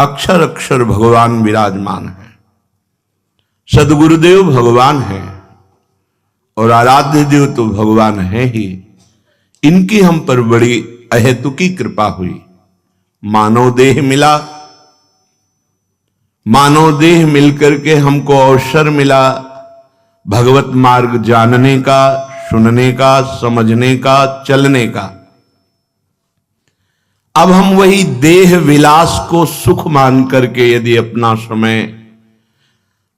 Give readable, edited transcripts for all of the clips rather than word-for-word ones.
अक्षर अक्षर भगवान विराजमान है। सदगुरुदेव भगवान है और आराध्य देव तो भगवान है ही। इनकी हम पर बड़ी अहेतुकी कृपा हुई। मानव देह मिला, मानव देह मिलकर के हमको अवसर मिला भगवत मार्ग जानने का, सुनने का, समझने का, चलने का। अब हम वही देह विलास को सुख मान करके यदि अपना समय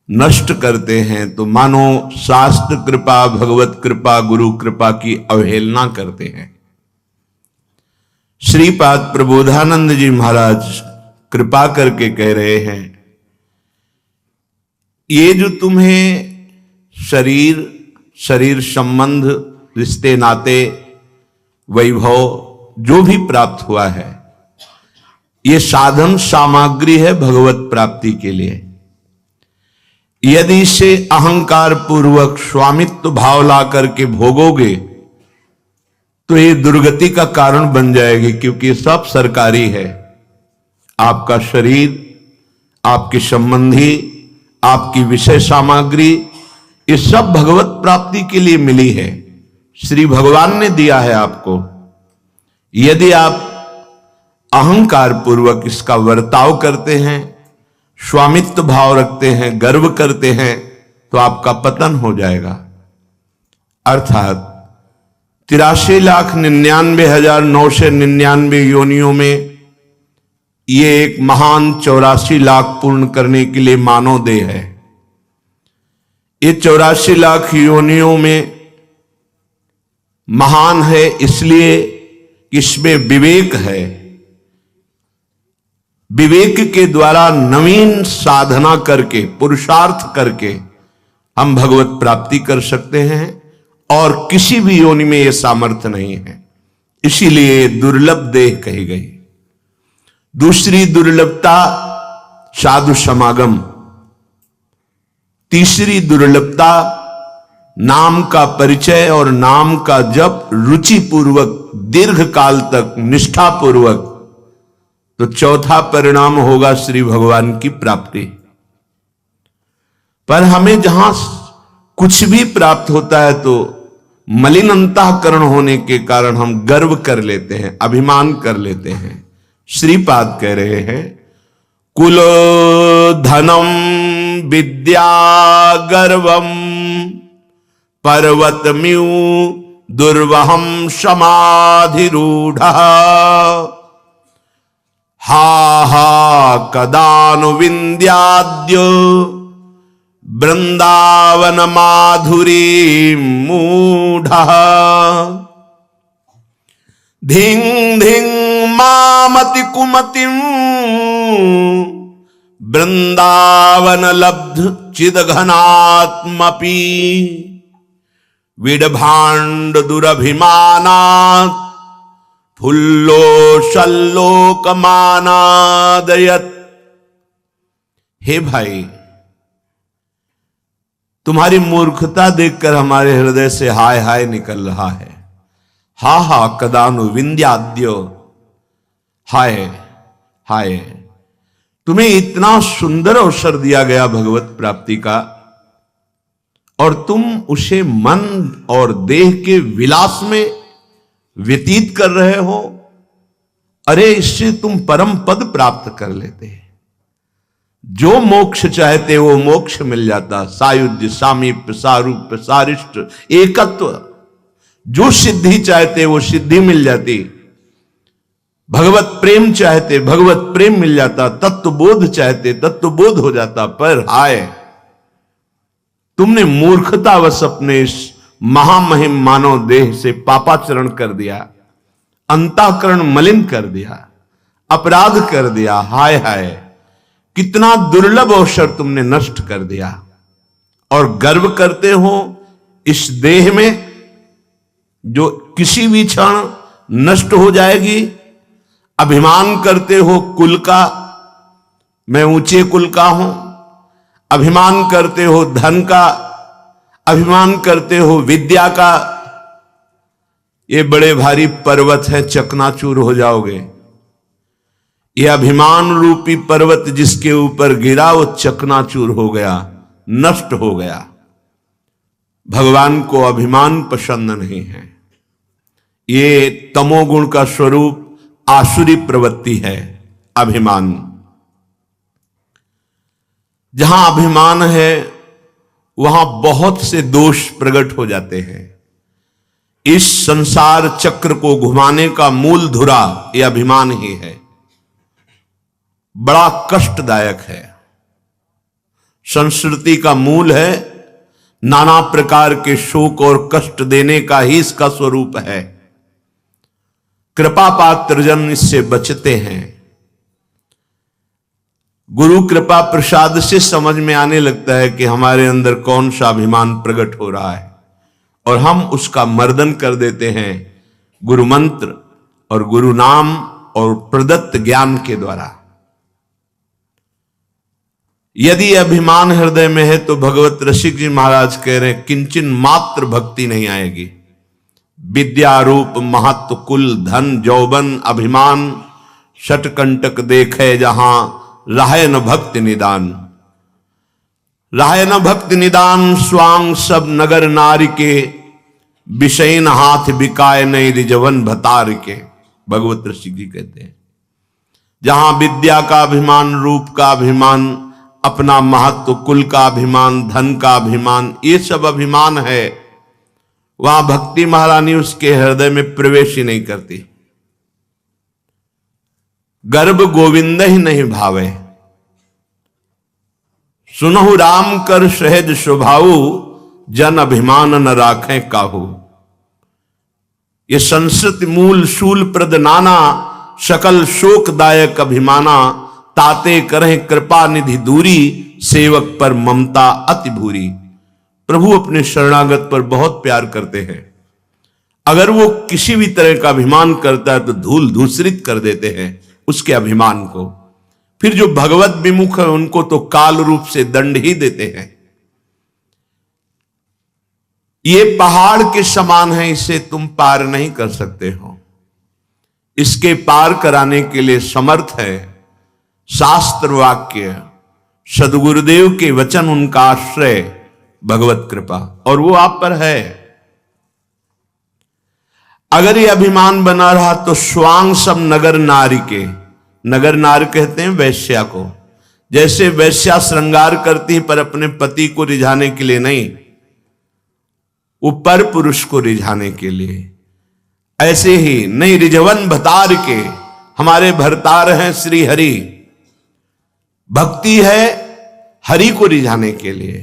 नष्ट करते हैं तो मानो शास्त्र कृपा, भगवत कृपा, गुरु कृपा की अवहेलना करते हैं। श्रीपाद प्रबोधानंद जी महाराज कृपा करके कह रहे हैं, ये जो तुम्हें शरीर संबंध, रिश्ते नाते, वैभव जो भी प्राप्त हुआ है, ये साधन सामग्री है भगवत प्राप्ति के लिए। यदि इसे अहंकार पूर्वक स्वामित्व भाव ला करके भोगोगे तो ये दुर्गति का कारण बन जाएगी, क्योंकि सब सरकारी है। आपका शरीर, आपके संबंधी, आपकी विषय सामग्री, ये सब भगवत प्राप्ति के लिए मिली है। श्री भगवान ने दिया है आपको। यदि आप अहंकार पूर्वक इसका वर्ताव करते हैं, स्वामित्व भाव रखते हैं, गर्व करते हैं, तो आपका पतन हो जाएगा। अर्थात 83,99,999 योनियों में ये एक महान 84 लाख पूर्ण करने के लिए मानव देह है। ये 84 लाख योनियों में महान है इसलिए इसमें विवेक है। विवेक के द्वारा नवीन साधना करके, पुरुषार्थ करके हम भगवत प्राप्ति कर सकते हैं, और किसी भी योनि में यह सामर्थ्य नहीं है। इसीलिए दुर्लभ देह कही गई। दूसरी दुर्लभता साधु समागम। तीसरी दुर्लभता नाम का परिचय और नाम का जप रुचि पूर्वक, दीर्घ काल तक निष्ठा पूर्वक। तो चौथा परिणाम होगा श्री भगवान की प्राप्ति। पर हमें जहां कुछ भी प्राप्त होता है तो मलिन अंतःकरण होने के कारण हम गर्व कर लेते हैं, अभिमान कर लेते हैं। श्रीपाद कह रहे हैं, कुल धनम विद्या गर्वम पर्वतम्यू दुर्वहम समाधिरूढ़। हा हा कदानु विंध्याद्य वृंदावन माधुरी मूढ़। धिंग धिंग मामति कुमतिम वृंदावन लब्ध चिदघनात्मपि। विडभाण्ड दुरभिमानात् फुल्लो शल्लोकमानादयत्। हे भाई, तुम्हारी मूर्खता देखकर हमारे हृदय से हाय हाय निकल रहा है। हा हा कदानु विंध्याद्यो। हाय हाय, तुम्हें इतना सुंदर अवसर दिया गया भगवत प्राप्ति का, और तुम उसे मन और देह के विलास में व्यतीत कर रहे हो। अरे, इससे तुम परम पद प्राप्त कर लेते हैं। जो मोक्ष चाहते वो मोक्ष मिल जाता। सायुज्य, सामीप्य, सारूप्य, सारिष्ट, एकत्व। जो सिद्धि चाहते वो सिद्धि मिल जाती। भगवत प्रेम चाहते भगवत प्रेम मिल जाता। तत्वबोध चाहते तत्वबोध हो जाता। पर हाय, तुमने मूर्खतावश अपने इस महामहिम मानव देह से पापाचरण कर दिया, अंतःकरण मलिन कर दिया, अपराध कर दिया। हाय हाय, कितना दुर्लभ अवसर तुमने नष्ट कर दिया। और गर्व करते हो इस देह में जो किसी भी क्षण नष्ट हो जाएगी। अभिमान करते हो कुल का, मैं ऊंचे कुल का हूं। अभिमान करते हो धन का, अभिमान करते हो विद्या का। ये बड़े भारी पर्वत है, चकनाचूर हो जाओगे। यह अभिमान रूपी पर्वत जिसके ऊपर गिरा वो चकनाचूर हो गया, नष्ट हो गया। भगवान को अभिमान पसंद नहीं है। ये तमोगुण का स्वरूप आसुरी प्रवृत्ति है, अभिमान। जहां अभिमान है वहां बहुत से दोष प्रकट हो जाते हैं। इस संसार चक्र को घुमाने का मूल धुरा यह अभिमान ही है। बड़ा कष्टदायक है। संस्कृति का मूल है नाना प्रकार के शोक और कष्ट देने का ही इसका स्वरूप है। कृपा पात्र जन इससे बचते हैं। गुरु कृपा प्रसाद से समझ में आने लगता है कि हमारे अंदर कौन सा अभिमान प्रकट हो रहा है और हम उसका मर्दन कर देते हैं गुरु मंत्र और गुरु नाम और प्रदत्त ज्ञान के द्वारा। यदि अभिमान हृदय में है तो भगवत रसिक जी महाराज कह रहे हैं किंचन मात्र भक्ति नहीं आएगी। विद्या रूप महत्व कुल धन जौबन अभिमान षटकंटक देखे जहां राहे न भक्ति निदान। राहे न भक्ति निदान स्वांग सब नगर नारी के विषयन हाथ बिकाए नहीं रिजवन भतार के। भगवत रसिक जी कहते हैं जहां विद्या का अभिमान, रूप का अभिमान, अपना महत्व, कुल का अभिमान, धन का अभिमान, ये सब अभिमान है, वहां भक्ति महारानी उसके हृदय में प्रवेश ही नहीं करती। गर्भ गोविंद ही नहीं भावे, सुनहु राम कर सहज स्वभाऊ, जन अभिमान न राखें काहू। ये संस्कृत मूल शूल प्रद नाना, सकल शोकदायक अभिमाना, ताते करें कृपा निधि दूरी, सेवक पर ममता अति भूरी। प्रभु अपने शरणागत पर बहुत प्यार करते हैं। अगर वो किसी भी तरह का अभिमान करता है तो धूल धूसरित कर देते हैं उसके अभिमान को। फिर जो भगवत विमुख है उनको तो काल रूप से दंड ही देते हैं। ये पहाड़ के समान है, इसे तुम पार नहीं कर सकते हो। इसके पार कराने के लिए समर्थ है शास्त्र वाक्य, सदगुरुदेव के वचन, उनका आश्रय भगवत कृपा, और वो आप पर है। अगर ये अभिमान बना रहा तो स्वांग सब नगर नारी के, नगर नार कहते हैं वैश्या को। जैसे वैश्या श्रृंगार करती पर अपने पति को रिझाने के लिए नहीं, वो पर पुरुष को रिझाने के लिए, ऐसे ही नहीं रिझवन भतार के, हमारे भरतार हैं श्री हरि। भक्ति है हरि को रिझाने के लिए,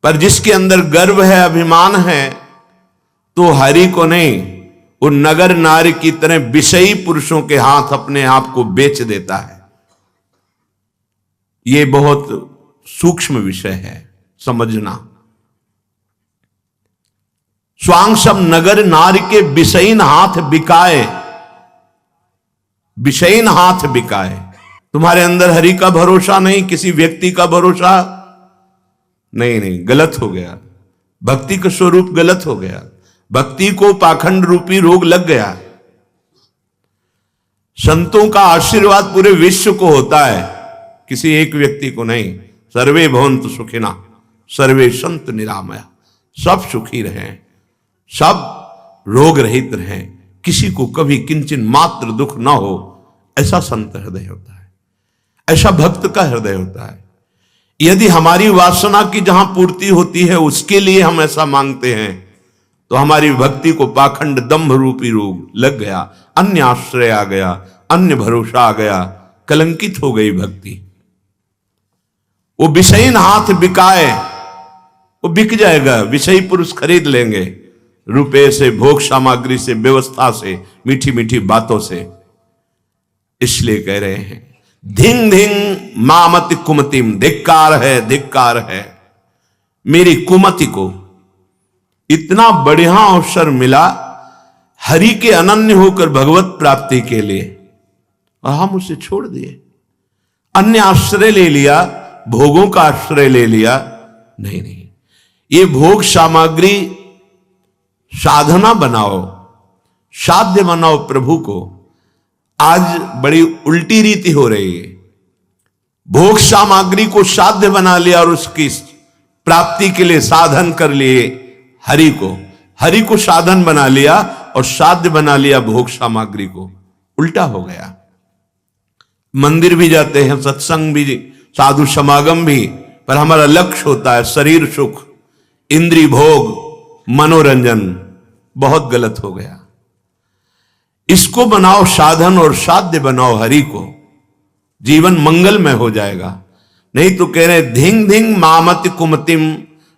पर जिसके अंदर गर्व है, अभिमान है, तो हरि को नहीं, वो नगर नारी की तरह विषयी पुरुषों के हाथ अपने आप को बेच देता है। ये बहुत सूक्ष्म विषय है समझना। स्वांग सब नगर नारी के विषयीन हाथ बिकाए, विषयीन हाथ बिकाए। तुम्हारे अंदर हरि का भरोसा नहीं, किसी व्यक्ति का भरोसा नहीं, नहीं, गलत हो गया। भक्ति का स्वरूप गलत हो गया। भक्ति को पाखंड रूपी रोग लग गया। संतों का आशीर्वाद पूरे विश्व को होता है, किसी एक व्यक्ति को नहीं। सर्वे भवन्तु सुखिनः, सर्वे सन्तु निरामया। सब सुखी रहें, सब रोग रहित रहें, किसी को कभी किंचन मात्र दुख ना हो, ऐसा संत हृदय होता है, ऐसा भक्त का हृदय होता है। यदि हमारी वासना की जहां पूर्ति होती है उसके लिए हम ऐसा मांगते हैं तो हमारी भक्ति को पाखंड दंभ रूपी रोग लग गया, अन्य आश्रय आ गया, अन्य भरोसा आ गया, कलंकित हो गई भक्ति। वो विषयीन हाथ बिकाए, वो बिक जाएगा, विषयी पुरुष खरीद लेंगे, रुपए से, भोग सामग्री से, व्यवस्था से, मीठी मीठी बातों से। इसलिए कह रहे हैं धिंग धिंग मामति कुमतिम, धिक्कार है, धिक्कार है मेरी कुमति को। इतना बढ़िया अवसर मिला हरि के अनन्य होकर भगवत प्राप्ति के लिए, और हम उसे छोड़ दिए, अन्य आश्रय ले लिया, भोगों का आश्रय ले लिया। नहीं नहीं, ये भोग सामग्री साधना बनाओ, साध्य बनाओ प्रभु को। आज बड़ी उल्टी रीति हो रही है। भोग सामग्री को साध्य बना लिया और उसकी प्राप्ति के लिए साधन कर लिए हरि को साधन बना लिया और साध्य बना लिया भोग सामग्री को। उल्टा हो गया। मंदिर भी जाते हैं, सत्संग भी, साधु समागम भी, पर हमारा लक्ष्य होता है शरीर सुख, इंद्रिय भोग, मनोरंजन। बहुत गलत हो गया। इसको बनाओ साधन और साध्य बनाओ हरि को, जीवन मंगलमय हो जाएगा। नहीं तो कह रहे धिंग धिंग मामति कुमतिम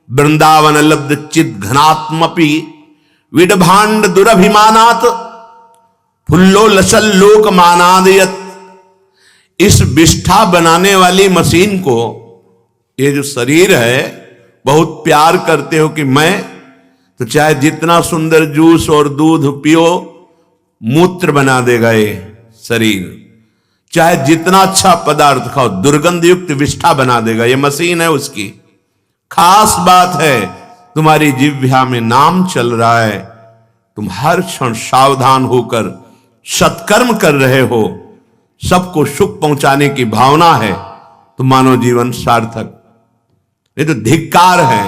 वृंदावन लब्ध चिद घनात्मपि विडभांड दुरभिमानात फुल्लो लसल लोक मानादयत। इस विष्ठा बनाने वाली मशीन को ये जो शरीर है बहुत प्यार करते हो कि मैं तो चाहे जितना सुंदर जूस और दूध पियो मूत्र बना देगा ये शरीर, चाहे जितना अच्छा पदार्थ खाओ दुर्गंध युक्त विष्ठा बना देगा। ये मशीन है उसकी। खास बात है तुम्हारी जिह्वा में नाम चल रहा है, तुम हर क्षण सावधान होकर सत्कर्म कर रहे हो, सबको सुख पहुंचाने की भावना है, तो मानव जीवन सार्थक। ये तो धिक्कार है।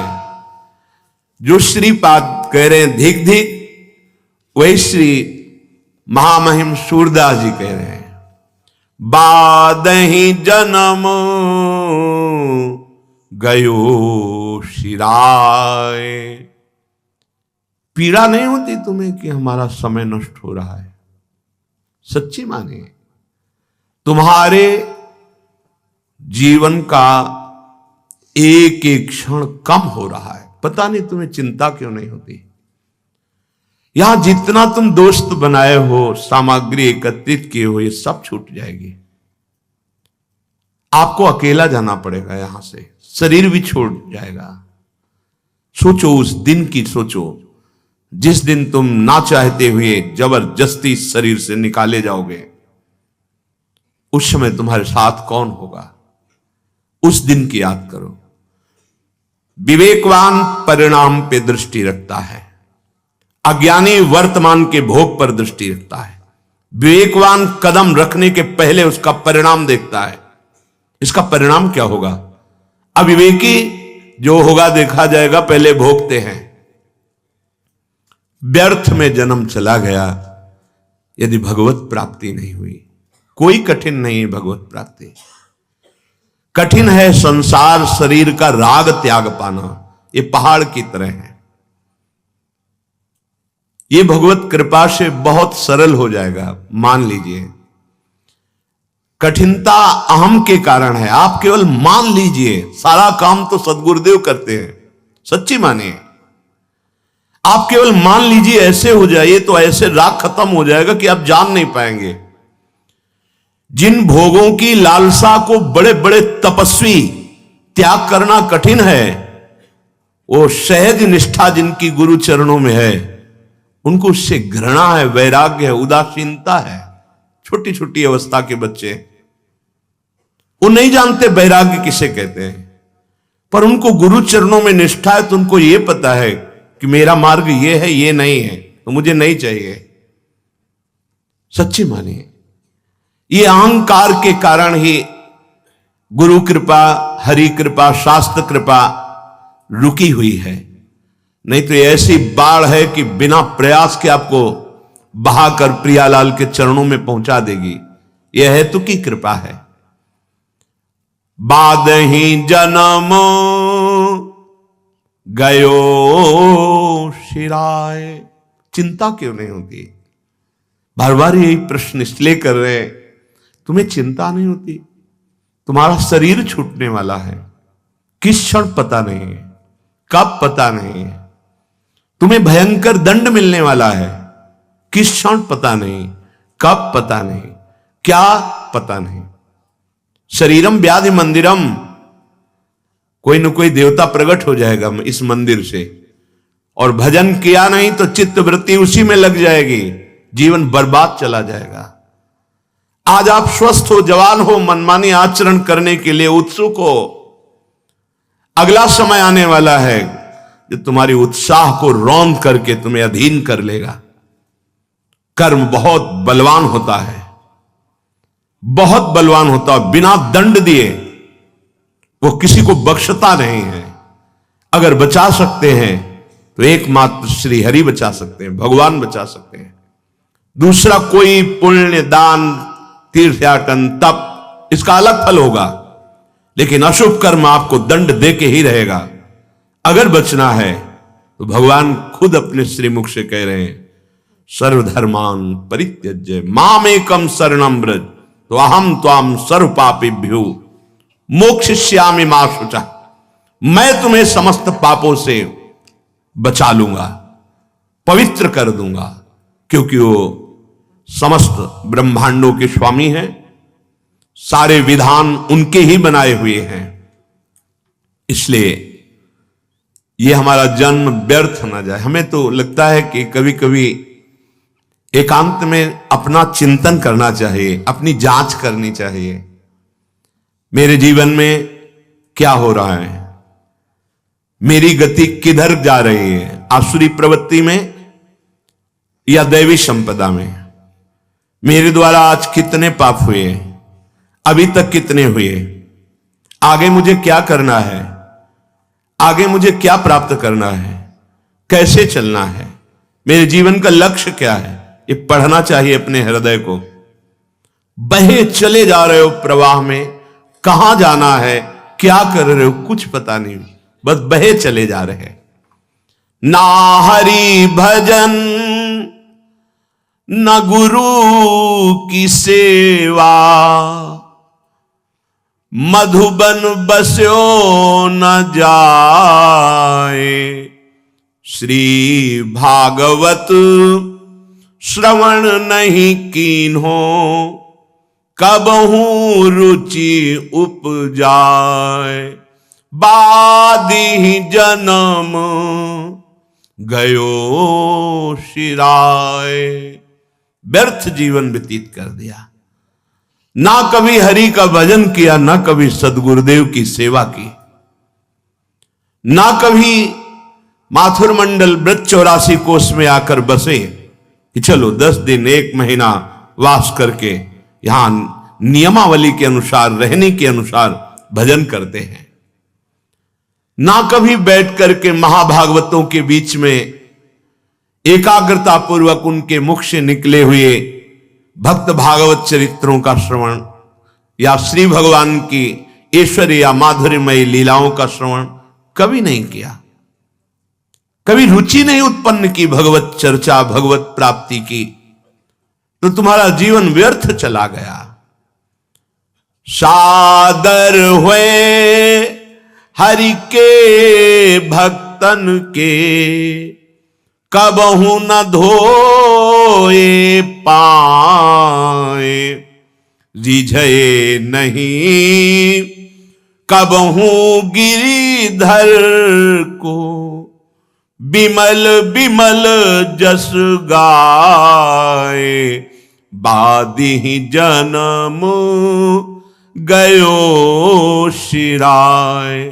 जो श्रीपाद कह रहे हैं धिक धिक, वही श्री महामहिम सूरदास जी कह रहे हैं बादहि जन्म गयो शिराय। पीड़ा नहीं होती तुम्हें कि हमारा समय नष्ट हो रहा है? सच्ची माने तुम्हारे जीवन का एक एक क्षण कम हो रहा है, पता नहीं तुम्हें चिंता क्यों नहीं होती। यहां जितना तुम दोस्त बनाए हो, सामग्री एकत्रित किए हो, ये सब छूट जाएगी। आपको अकेला जाना पड़ेगा यहां से, शरीर भी छोड़ जाएगा। सोचो उस दिन की, सोचो जिस दिन तुम ना चाहते हुए जबरदस्ती शरीर से निकाले जाओगे। उस समय तुम्हारे साथ कौन होगा, उस दिन की याद करो। विवेकवान परिणाम पे दृष्टि रखता है, अज्ञानी वर्तमान के भोग पर दृष्टि रखता है। विवेकवान कदम रखने के पहले उसका परिणाम देखता है, इसका परिणाम क्या होगा। अविवेकी जो होगा देखा जाएगा, पहले भोगते हैं। व्यर्थ में जन्म चला गया यदि भगवत प्राप्ति नहीं हुई। कोई कठिन नहीं है भगवत प्राप्ति, कठिन है संसार शरीर का राग त्याग पाना। ये पहाड़ की तरह है, ये भगवत कृपा से बहुत सरल हो जाएगा। मान लीजिए कठिनता अहम के कारण है, आप केवल मान लीजिए। सारा काम तो सदगुरुदेव करते हैं, सच्ची मानिए। आप केवल मान लीजिए, ऐसे हो जाइए तो ऐसे राग खत्म हो जाएगा कि आप जान नहीं पाएंगे। जिन भोगों की लालसा को बड़े बड़े तपस्वी त्याग करना कठिन है, वो सहज निष्ठा जिनकी गुरु चरणों में है, उनको उससे घृणा है, वैराग्य है, उदासीनता है। छोटी छोटी अवस्था के बच्चे वो नहीं जानते वैराग्य किसे कहते हैं, पर उनको गुरु चरणों में निष्ठा है तो उनको ये पता है कि मेरा मार्ग ये है, ये नहीं है, तो मुझे नहीं चाहिए। सच्ची मानिए, ये अहंकार के कारण ही गुरु कृपा, हरि कृपा, शास्त्र कृपा रुकी हुई है। नहीं तो ऐसी बाढ़ है कि बिना प्रयास के आपको बहाकर प्रियालाल के चरणों में पहुंचा देगी। यह हेतु की कृपा है। बादहि जन्म गयो शिराय। चिंता क्यों नहीं होती? बार बार यही प्रश्न इसलिए कर रहे हैं, तुम्हें चिंता नहीं होती? तुम्हारा शरीर छूटने वाला है, किस क्षण पता नहीं है, कब पता नहीं है। तुम्हें भयंकर दंड मिलने वाला है, किस क्षण पता नहीं, कब पता नहीं, क्या पता नहीं। शरीरम व्याधि मंदिरम, कोई न कोई देवता प्रकट हो जाएगा इस मंदिर से, और भजन किया नहीं तो चित्त वृत्ति उसी में लग जाएगी, जीवन बर्बाद चला जाएगा। आज आप स्वस्थ हो, जवान हो, मनमानी आचरण करने के लिए उत्सुक हो। अगला समय आने वाला है जो तुम्हारी उत्साह को रौंद करके तुम्हें अधीन कर लेगा। कर्म बहुत बलवान होता है, बहुत बलवान होता है, बिना दंड दिए वो किसी को बख्शता नहीं है। अगर बचा सकते हैं तो एकमात्र श्री हरि बचा सकते हैं, भगवान बचा सकते हैं। दूसरा कोई पुण्य, दान, तीर्थयाटन, तप, इसका अलग फल होगा, लेकिन अशुभ कर्म आपको दंड दे के ही रहेगा। अगर बचना है तो भगवान खुद अपने श्रीमुख से कह रहे हैं, सर्वधर्मान परित्यज्य मामेकम शरणं व्रज तो अहम त्वाम सर्व पापेभ्यो मोक्षयिष्यामि मा शुचः। मैं तुम्हें समस्त पापों से बचा लूंगा, पवित्र कर दूंगा, क्योंकि वो समस्त ब्रह्मांडों के स्वामी हैं, सारे विधान उनके ही बनाए हुए हैं। इसलिए ये हमारा जन्म व्यर्थ ना जाए। हमें तो लगता है कि कभी कभी एकांत में अपना चिंतन करना चाहिए, अपनी जांच करनी चाहिए। मेरे जीवन में क्या हो रहा है, मेरी गति किधर जा रही है, आसुरी प्रवृत्ति में या दैवी संपदा में। मेरे द्वारा आज कितने पाप हुए, अभी तक कितने हुए, आगे मुझे क्या करना है, आगे मुझे क्या प्राप्त करना है, कैसे चलना है, मेरे जीवन का लक्ष्य क्या है। ये पढ़ना चाहिए अपने हृदय को। बहे चले जा रहे हो प्रवाह में, कहां जाना है, क्या कर रहे हो, कुछ पता नहीं, बस बहे चले जा रहे हैं। ना हरि भजन न गुरु की सेवा, मधुबन बस्यो न जाए। श्री भागवत श्रवण नहीं कीन्हो, कबहू रुचि उपजाए। बादी जन्म गयो शिराय। व्यर्थ जीवन व्यतीत कर दिया, ना कभी हरि का भजन किया, ना कभी सदगुरुदेव की सेवा की, ना कभी माथुर मंडल व्रत 84 कोष में आकर बसे कि चलो 10 दिन 1 महीना वास करके यहां नियमावली के अनुसार, रहने के अनुसार भजन करते हैं। ना कभी बैठ करके महाभागवतों के बीच में एकाग्रता पूर्वक उनके मुख से निकले हुए भक्त भागवत चरित्रों का श्रवण, या श्री भगवान की ऐश्वर्य या माधुर्यमयी लीलाओं का श्रवण कभी नहीं किया। कभी रुचि नहीं उत्पन्न की भगवत चर्चा, भगवत प्राप्ति की, तो तुम्हारा जीवन व्यर्थ चला गया। सादर हुए हरि के भक्तन के, कबहू न धोए पाए। रिझे नहीं कबहू गिरिधर को, बिमल बिमल जस गाए। बादी जन्म गयो शिराय।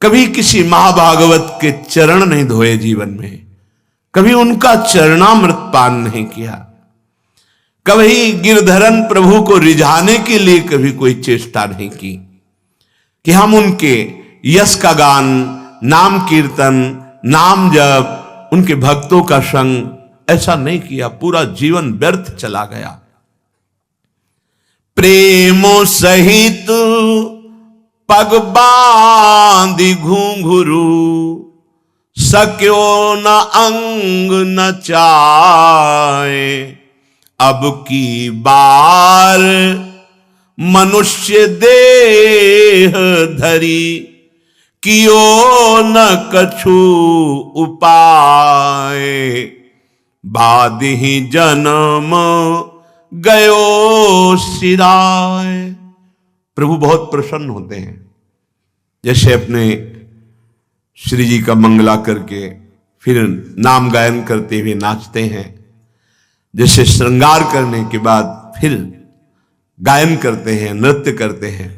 कभी किसी महाभागवत के चरण नहीं धोए जीवन में, कभी उनका चरणामृत पान नहीं किया, कभी गिरधरन प्रभु को रिझाने के लिए कभी कोई चेष्टा नहीं की कि हम उनके यश का गान, नाम कीर्तन, नाम जप, उनके भक्तों का संग, ऐसा नहीं किया। पूरा जीवन व्यर्थ चला गया। प्रेमो सहित पग बांधि घुंघरू, सक्यो न अंग न चाहे। अब की बार मनुष्य देह धरी, कियो न कछु उपाय। बादी जन्म गयो सिराय। प्रभु बहुत प्रसन्न होते हैं, जैसे अपने श्री जी का मंगला करके फिर नाम गायन करते हुए नाचते हैं, जैसे श्रृंगार करने के बाद फिर गायन करते हैं, नृत्य करते हैं।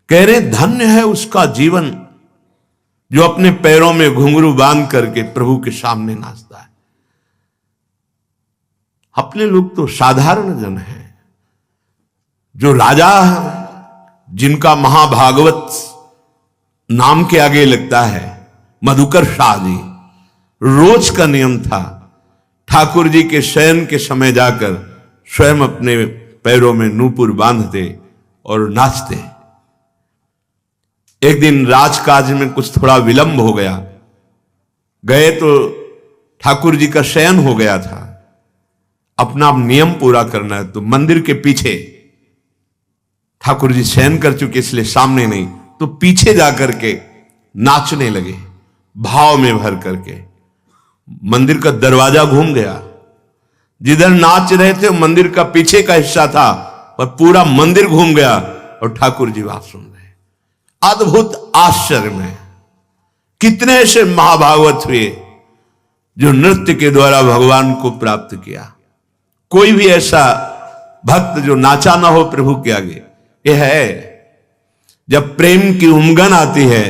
कह रहे धन्य है उसका जीवन जो अपने पैरों में घुंघरू बांध करके प्रभु के सामने नाचता है। अपने लोग तो साधारण जन हैं, जो राजा जिनका महाभागवत नाम के आगे लगता है, मधुकर शाह जी, रोज का नियम था ठाकुर जी के शयन के समय जाकर स्वयं अपने पैरों में नूपुर बांधते और नाचते। एक दिन राजकाज में कुछ थोड़ा विलंब हो गया, गए तो ठाकुर जी का शयन हो गया था, अपना नियम पूरा करना है, तो मंदिर के पीछे ठाकुर जी शयन कर चुके इसलिए सामने नहीं, तो पीछे जाकर के नाचने लगे भाव में भर करके। मंदिर का दरवाजा घूम गया, जिधर नाच रहे थे मंदिर का पीछे का हिस्सा था और पूरा मंदिर घूम गया और ठाकुर जी बात सुन रहे। अद्भुत आश्चर्य में कितने ऐसे महाभागवत हुए जो नृत्य के द्वारा भगवान को प्राप्त किया। कोई भी ऐसा भक्त जो नाचा ना हो प्रभु के आगे। यह है जब प्रेम की उमंगन आती है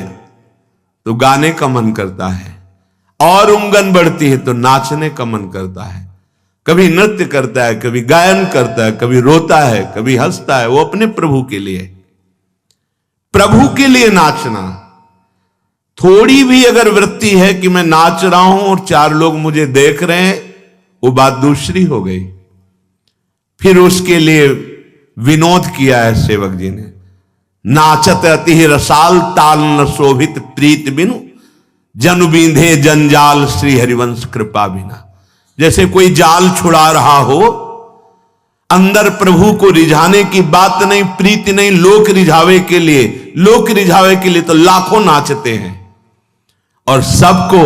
तो गाने का मन करता है, और उमंगन बढ़ती है तो नाचने का मन करता है। कभी नृत्य करता है, कभी गायन करता है, कभी रोता है, कभी हंसता है, वो अपने प्रभु के लिए। प्रभु के लिए नाचना। थोड़ी भी अगर वृत्ति है कि मैं नाच रहा हूं और चार लोग मुझे देख रहे हैं, वो बात दूसरी हो गई। फिर उसके लिए विनोद किया है सेवक जी ने, नाचत अति रसाल ताल न शोभित प्रीत बिनु जन बींधे जंजाल श्री हरिवंश कृपा बिना। जैसे कोई जाल छुड़ा रहा हो, अंदर प्रभु को रिझाने की बात नहीं, प्रीति नहीं, लोक रिझावे के लिए तो लाखों नाचते हैं और सबको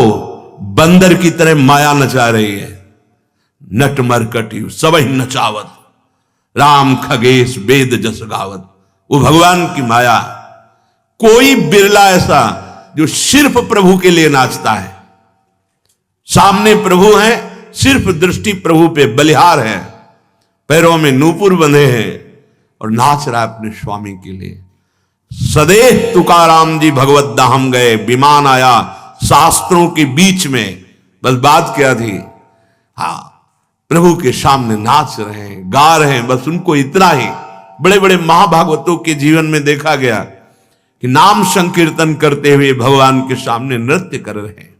बंदर की तरह माया नचा रही है। नट मरकटी सबही नचावत राम खगेश वेद जस गावत। वो भगवान की माया। कोई बिरला ऐसा जो सिर्फ प्रभु के लिए नाचता है। सामने प्रभु हैं, सिर्फ दृष्टि प्रभु पे बलिहार है, पैरों में नूपुर बंधे हैं और नाच रहा है अपने स्वामी के लिए। सदैव तुकाराम जी भगवत धाम गए, विमान आया शास्त्रों के बीच में। बस बात क्या थी, हाँ प्रभु के सामने नाच रहे हैं, गा रहे हैं, बस उनको इतना ही। बड़े बड़े महाभागवतों के जीवन में देखा गया कि नाम संकीर्तन करते हुए भगवान के सामने नृत्य कर रहे हैं।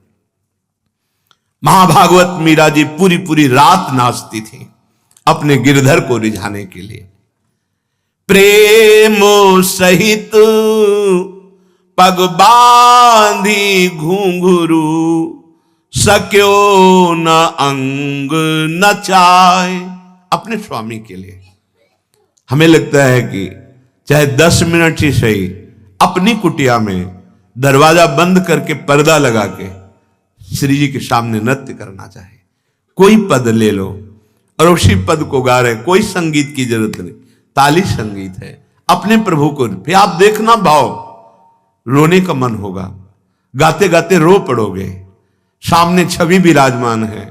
महाभागवत मीरा जी पूरी पूरी रात नाचती थी अपने गिरधर को रिझाने के लिए। प्रेम सहित पग बांधी घुंघरू सक्यो न अंग नचाए। अपने स्वामी के लिए। हमें लगता है कि चाहे 10 मिनट ही सही अपनी कुटिया में दरवाजा बंद करके पर्दा लगा के श्री जी के सामने नृत्य करना चाहे। कोई पद ले लो और उसी पद को गा रहे, कोई संगीत की जरूरत नहीं, ताली संगीत है। अपने प्रभु को फिर आप देखना भाव, रोने का मन होगा, गाते गाते रो पड़ोगे। सामने छवि विराजमान है,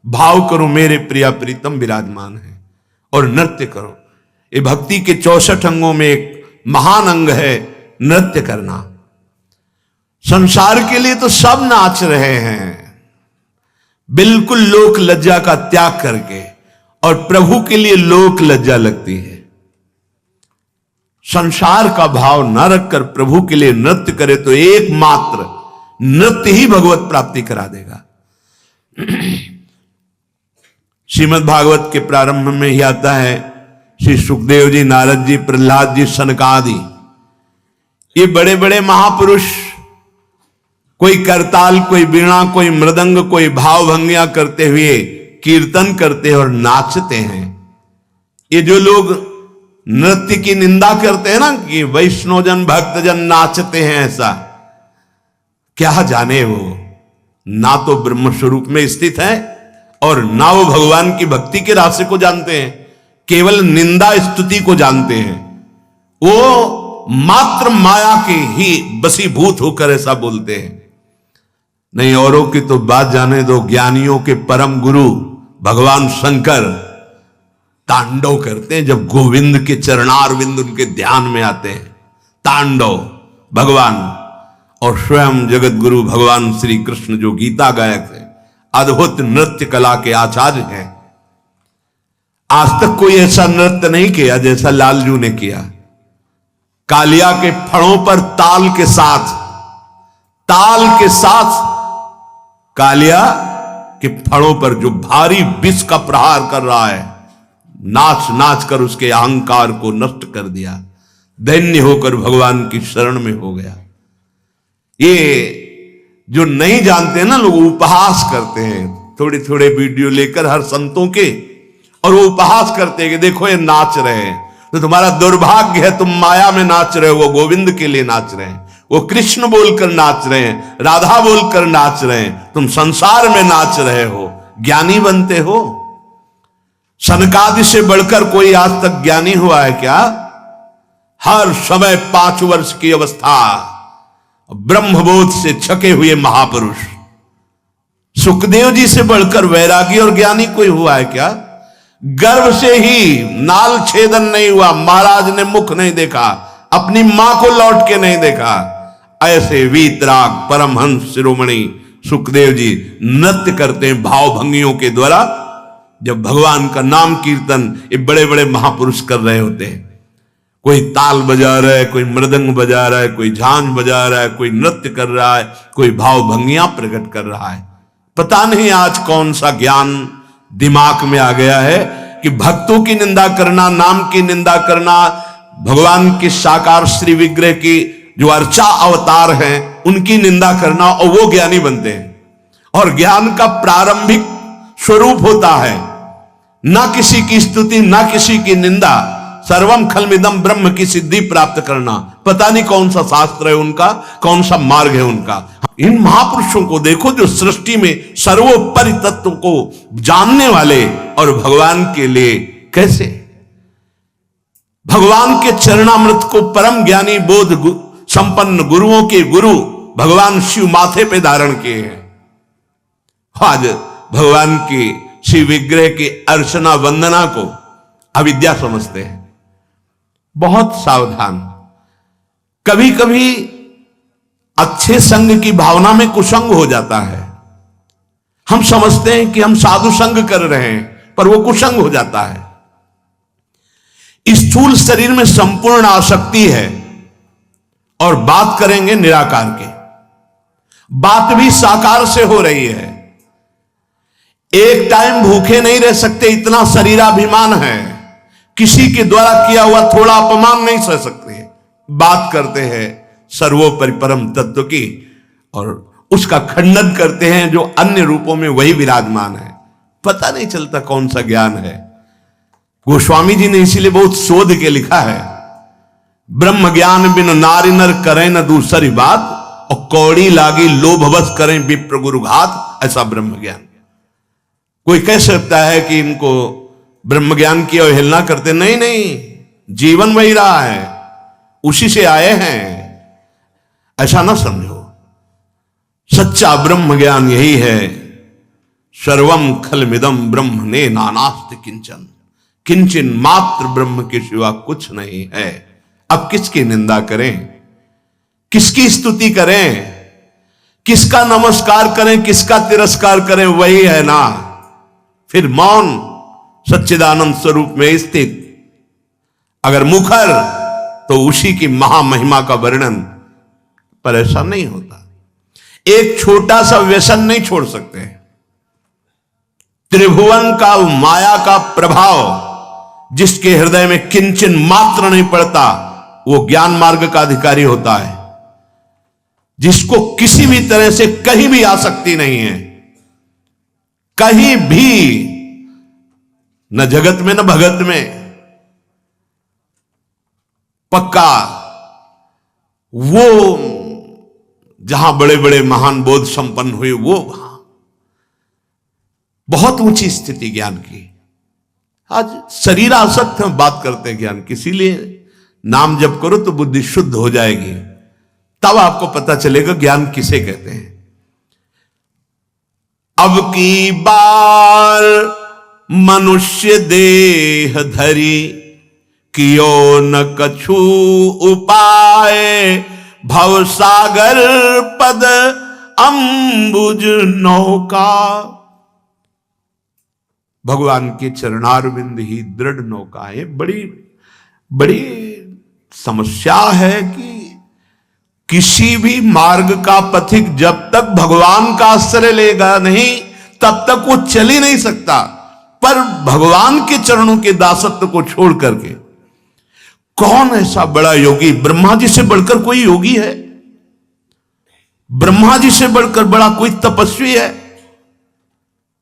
भाव करो मेरे प्रिया प्रीतम विराजमान है और नृत्य करो। ये भक्ति के 64 अंगों में एक महान अंग है नृत्य करना। संसार के लिए तो सब नाच रहे हैं बिल्कुल लोक लज्जा का त्याग करके, और प्रभु के लिए लोक लज्जा लगती है। संसार का भाव न रखकर प्रभु के लिए नृत्य करे तो एकमात्र नृत्य ही भगवत प्राप्ति करा देगा। श्रीमद् भागवत के प्रारंभ में ही आता है, श्री सुखदेव जी, नारद जी, प्रहलाद जी, सनकादि, ये बड़े बड़े महापुरुष, कोई करताल, कोई वीणा, कोई मृदंग, कोई भाव भंगियां करते हुए कीर्तन करते हैं और नाचते हैं। ये जो लोग नृत्य की निंदा करते हैं ना कि वैष्णोजन भक्तजन नाचते हैं, ऐसा क्या जाने वो ना तो ब्रह्म स्वरूप में स्थित है और ना वो भगवान की भक्ति के रास्ते को जानते हैं, केवल निंदा स्तुति को जानते हैं। वो मात्र माया के ही बसीभूत होकर ऐसा बोलते हैं। नहीं, औरों की तो बात जाने दो। ज्ञानियों के परम गुरु भगवान शंकर तांडव करते हैं जब गोविंद के चरणारविंद उनके ध्यान में आते हैं। तांडव भगवान, और स्वयं जगत गुरु भगवान श्री कृष्ण जो गीता गायक है, अद्भुत नृत्य कला के आचार्य हैं। आज तक कोई ऐसा नृत्य नहीं किया जैसा लालजू ने किया। कालिया के फणों पर ताल के साथ कालिया के फणों पर जो भारी विष का प्रहार कर रहा है, नाच नाच कर उसके अहंकार को नष्ट कर दिया। दैन्य होकर भगवान की शरण में हो गया। ये जो नहीं जानते ना लोग, उपहास करते हैं, थोड़े थोड़े वीडियो लेकर हर संतों के, और वो उपहास करते हैं कि देखो ये नाच रहे हैं। तो तुम्हारा दुर्भाग्य है, तुम माया में नाच रहे हो, वो गोविंद के लिए नाच रहे हैं, वो कृष्ण बोलकर नाच रहे हैं, राधा बोलकर नाच रहे हैं, तुम संसार में नाच रहे हो। ज्ञानी बनते हो? सनकादि से बढ़कर कोई आज तक ज्ञानी हुआ है क्या? हर समय 5 वर्ष की अवस्था ब्रह्मबोध से छके हुए महापुरुष। सुखदेव जी से बढ़कर वैरागी और ज्ञानी कोई हुआ है क्या? गर्भ से ही नाल छेदन नहीं हुआ, महाराज ने मुख नहीं देखा, अपनी मां को लौट के नहीं देखा। ऐसे वीतराग परमहंस शिरोमणि सुखदेव जी नृत्य करते हैं भाव भंगियों के द्वारा। जब भगवान का नाम कीर्तन ये बड़े बड़े महापुरुष कर रहे होते हैं, कोई ताल बजा रहा है, कोई मृदंग बजा रहा है, कोई झांझ बजा रहा है, कोई नृत्य कर रहा है, कोई भाव भंगियां प्रकट कर रहा है। पता नहीं आज कौन सा ज्ञान दिमाग में आ गया है कि भक्तों की निंदा करना, नाम की निंदा करना, भगवान के साकार श्री विग्रह की जो अर्चा अवतार हैं उनकी निंदा करना, और वो ज्ञानी बनते हैं। और ज्ञान का प्रारंभिक स्वरूप होता है ना किसी की स्तुति, ना किसी की निंदा, सर्वम खलमिदम ब्रह्म की सिद्धि प्राप्त करना। पता नहीं कौन सा शास्त्र है उनका, कौन सा मार्ग है उनका। इन महापुरुषों को देखो जो सृष्टि में सर्वोपरि तत्व को जानने वाले, और भगवान के लिए कैसे भगवान के चरणामृत को परम ज्ञानी बोध संपन्न गुरुओं के गुरु भगवान शिव माथे पे धारण किए हैं। आज भगवान की शिव विग्रह की अर्चना वंदना को अविद्या समझते हैं। बहुत सावधान। कभी कभी अच्छे संग की भावना में कुसंग हो जाता है। हम समझते हैं कि हम साधु संग कर रहे हैं, पर वो कुसंग हो जाता है। स्थूल शरीर में संपूर्ण आसक्ति है, और बात करेंगे निराकार के। बात भी साकार से हो रही है। एक टाइम भूखे नहीं रह सकते, इतना शरीराभिमान है। किसी के द्वारा किया हुआ थोड़ा अपमान नहीं सह सकते। बात करते हैं सर्वोपरि परम तत्व की, और उसका खंडन करते हैं जो अन्य रूपों में वही विराजमान है। पता नहीं चलता कौन सा ज्ञान है। गोस्वामी जी ने इसीलिए बहुत शोध के लिखा है, ब्रह्म ज्ञान बिन नारी नर करें न दूसरी बात, और कौड़ी लागी लोभवश करें विप्र गुरु घात। ऐसा ब्रह्म ज्ञान। कोई कह सकता है कि इनको ब्रह्म ज्ञान की अवहेलना करते, नहीं नहीं, जीवन वही रहा है, उसी से आए हैं, ऐसा ना समझो। सच्चा ब्रह्म ज्ञान यही है, सर्वम खलमिदम ब्रह्म ने नानास्ति किंचन, किंचन मात्र ब्रह्म के सिवा कुछ नहीं है। अब किसकी निंदा करें, किसकी स्तुति करें, किसका नमस्कार करें, किसका तिरस्कार करें? वही है ना। फिर मौन सच्चिदानंद स्वरूप में स्थित, अगर मुखर तो उसी की महामहिमा का वर्णन। पर ऐसा नहीं होता। एक छोटा सा व्यसन नहीं छोड़ सकते। त्रिभुवन का माया का प्रभाव जिसके हृदय में किंचन मात्र नहीं पड़ता, वो ज्ञान मार्ग का अधिकारी होता है। जिसको किसी भी तरह से कहीं भी आसक्ति नहीं है, कहीं भी, न जगत में न भगत में, पक्का वो जहां बड़े बड़े महान बोध संपन्न हुए, वो वहां बहुत ऊंची स्थिति ज्ञान की। आज शरीर आसक्त में बात करते हैं ज्ञान की, इसीलिए नाम जप करो तो बुद्धि शुद्ध हो जाएगी। तब आपको पता चलेगा ज्ञान किसे कहते हैं। अब की बार मनुष्य देह धरी, कियो न कछु उपाय, भव सागर पद अंबुज नौका। भगवान के चरणारविंद ही दृढ़ नौका है। बड़ी बड़ी समस्या है कि किसी भी मार्ग का पथिक जब तक भगवान का आश्रय लेगा नहीं तब तक वो चल ही नहीं सकता। पर भगवान के चरणों के दासत्व को छोड़ करके कौन ऐसा बड़ा योगी, ब्रह्मा जी से बढ़कर कोई योगी है? ब्रह्मा जी से बढ़कर बड़ा कोई तपस्वी है?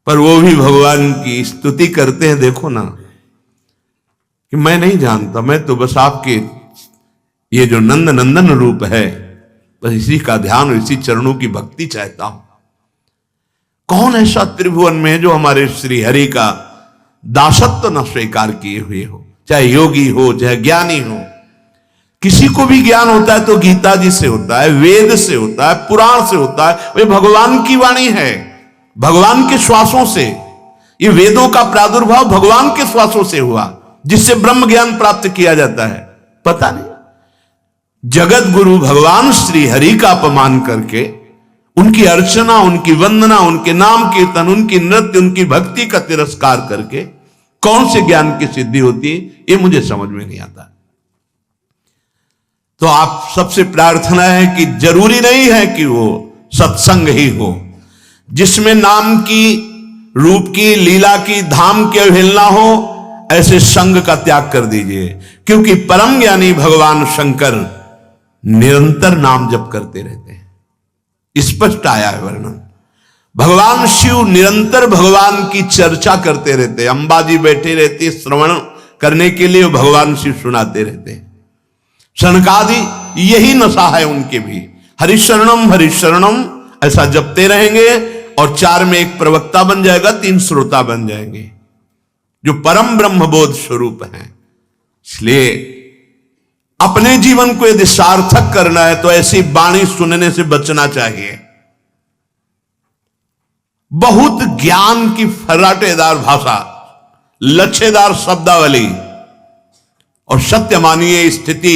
पर वो भी भगवान की स्तुति करते हैं। देखो ना कि मैं नहीं जानता, मैं तो बस आपके ये जो नंद नंदन रूप है बस इसी का ध्यान, इसी चरणों की भक्ति चाहता हूं। कौन ऐसा त्रिभुवन में है जो हमारे श्री हरि का दासत्व न स्वीकार किए हुए हो? चाहे योगी हो, चाहे ज्ञानी हो। किसी को भी ज्ञान होता है तो गीता जी से होता है, वेद से होता है, पुराण से होता है। वे भगवान की वाणी है, भगवान के श्वासों से। ये वेदों का प्रादुर्भाव भगवान के श्वासों से हुआ, जिससे ब्रह्म ज्ञान प्राप्त किया जाता है। पता नहीं जगत गुरु भगवान श्री हरि का अपमान करके उनकी अर्चना, उनकी वंदना, उनके नाम कीर्तन, उनकी नृत्य, उनकी भक्ति का तिरस्कार करके कौन से ज्ञान की सिद्धि होती है, ये मुझे समझ में नहीं आता। तो आप सबसे प्रार्थना है कि जरूरी नहीं है कि वो सत्संग ही हो, जिसमें नाम की, रूप की, लीला की, धाम की अवहेलना हो, ऐसे संग का त्याग कर दीजिए। क्योंकि परम ज्ञानी भगवान शंकर निरंतर नाम जप करते रहते हैं, स्पष्ट आया है वर्णन। भगवान शिव निरंतर भगवान की चर्चा करते रहते हैं। अंबाजी बैठे रहते श्रवण करने के लिए, भगवान शिव सुनाते रहते हैं। सनकादि यही नशा है उनके भी, हरिशरणम हरिशरणम ऐसा जपते रहेंगे और 4 में एक प्रवक्ता बन जाएगा, 3 श्रोता बन जाएंगे जो परम ब्रह्मबोध स्वरूप हैं। इसलिए अपने जीवन को यदि सार्थक करना है तो ऐसी वाणी सुनने से बचना चाहिए। बहुत ज्ञान की फर्राटेदार भाषा, लच्छेदार शब्दावली, और सत्य मानिए स्थिति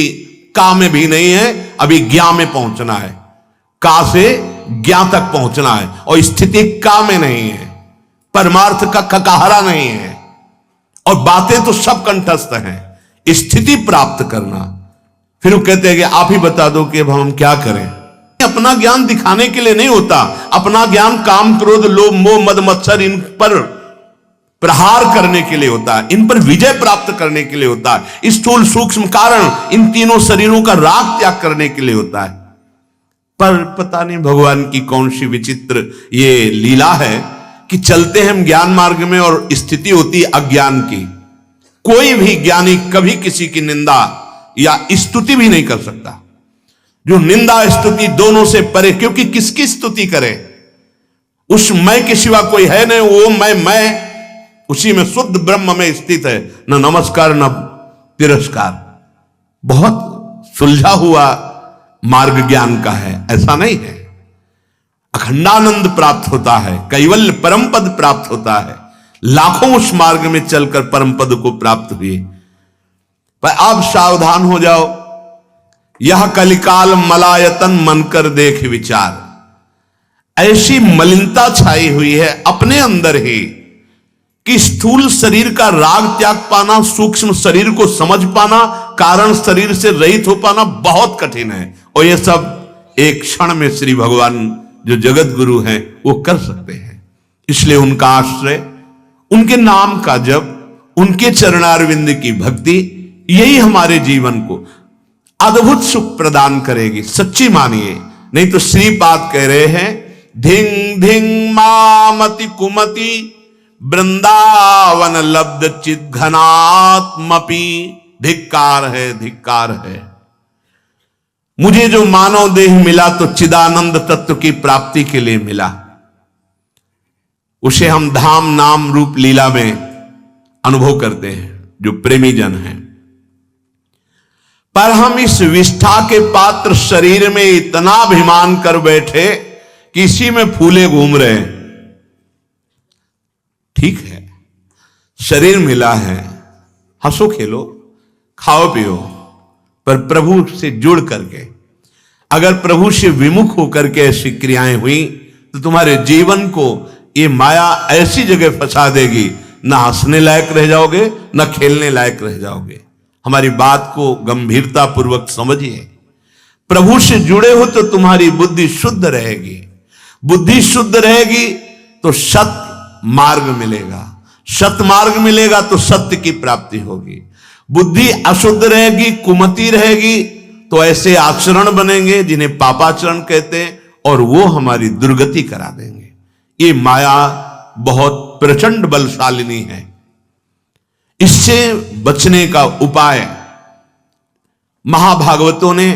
का में भी नहीं है, अभी ज्ञा में पहुंचना है। का से ज्ञा तक पहुंचना है और स्थिति का में नहीं है, परमार्थ का ककाहरा नहीं है। और बातें तो सब कंठस्थ हैं, स्थिति प्राप्त करना। फिर वो कहते हैं कि आप ही बता दो कि अब हम क्या करें। अपना ज्ञान दिखाने के लिए नहीं होता, अपना ज्ञान काम, क्रोध, लोभ, मोह, मद, मत्सर इन पर प्रहार करने के लिए होता है, इन पर विजय प्राप्त करने के लिए होता है। स्थूल सूक्ष्म कारण इन तीनों शरीरों का राग त्याग करने के लिए होता है। पर पता नहीं भगवान की कौन सी विचित्र ये लीला है कि चलते हैं हम ज्ञान मार्ग में और स्थिति होती है अज्ञान की। कोई भी ज्ञानी कभी किसी की निंदा या स्तुति भी नहीं कर सकता, जो निंदा स्तुति दोनों से परे। क्योंकि किसकी स्तुति करे? उस मैं के सिवा कोई है नहीं। वो मैं उसी में शुद्ध ब्रह्म में स्थित है, न नमस्कार न तिरस्कार। बहुत सुलझा हुआ मार्ग ज्ञान का है, ऐसा नहीं है। अखंडानंद प्राप्त होता है, कैवल्य परम पद प्राप्त होता है। लाखों उस मार्ग में चलकर परम पद को प्राप्त हुए। पर अब सावधान हो जाओ, यह कलिकाल मलायतन मन कर देख विचार। ऐसी मलिनता छाई हुई है अपने अंदर ही कि स्थूल शरीर का राग त्याग पाना, सूक्ष्म शरीर को समझ पाना, कारण शरीर से रहित हो पाना बहुत कठिन है। और यह सब एक क्षण में श्री भगवान जो जगत गुरु हैं वो कर सकते हैं। इसलिए उनका आश्रय, उनके नाम का जप, उनके चरणारविंद की भक्ति, यही हमारे जीवन को अद्भुत सुख प्रदान करेगी। सच्ची मानिए, नहीं तो श्रीपाद कह रहे हैं, धिंग धिंग मामति कुमति वृंदावन लब्ध चित घनात्मपि। धिक्कार है, धिक्कार है। मुझे जो मानव देह मिला तो चिदानंद तत्व की प्राप्ति के लिए मिला। उसे हम धाम नाम रूप लीला में अनुभव करते हैं जो प्रेमी जन हैं। पर हम इस विष्ठा के पात्र शरीर में इतना अभिमान कर बैठे कि इसी में फूले घूम रहे हैं। ठीक है, शरीर मिला है, हंसो खेलो खाओ पियो, पर प्रभु से जुड़ करके, अगर प्रभु से विमुख होकर के ऐसी क्रियाएं हुई तो तुम्हारे जीवन को ये माया ऐसी जगह फंसा देगी ना हंसने लायक रह जाओगे, ना खेलने लायक रह जाओगे। हमारी बात को गंभीरता पूर्वक समझिए। प्रभु से जुड़े हो तो तुम्हारी बुद्धि शुद्ध रहेगी। बुद्धि शुद्ध रहेगी तो सत मार्ग मिलेगा, सत मार्ग मिलेगा तो सत्य की प्राप्ति होगी। बुद्धि अशुद्ध रहेगी, कुमति रहेगी, तो ऐसे आचरण बनेंगे जिन्हें पापाचरण कहते हैं, और वो हमारी दुर्गति करा देंगे। ये माया बहुत प्रचंड बलशालिनी है। इससे बचने का उपाय महाभागवतों ने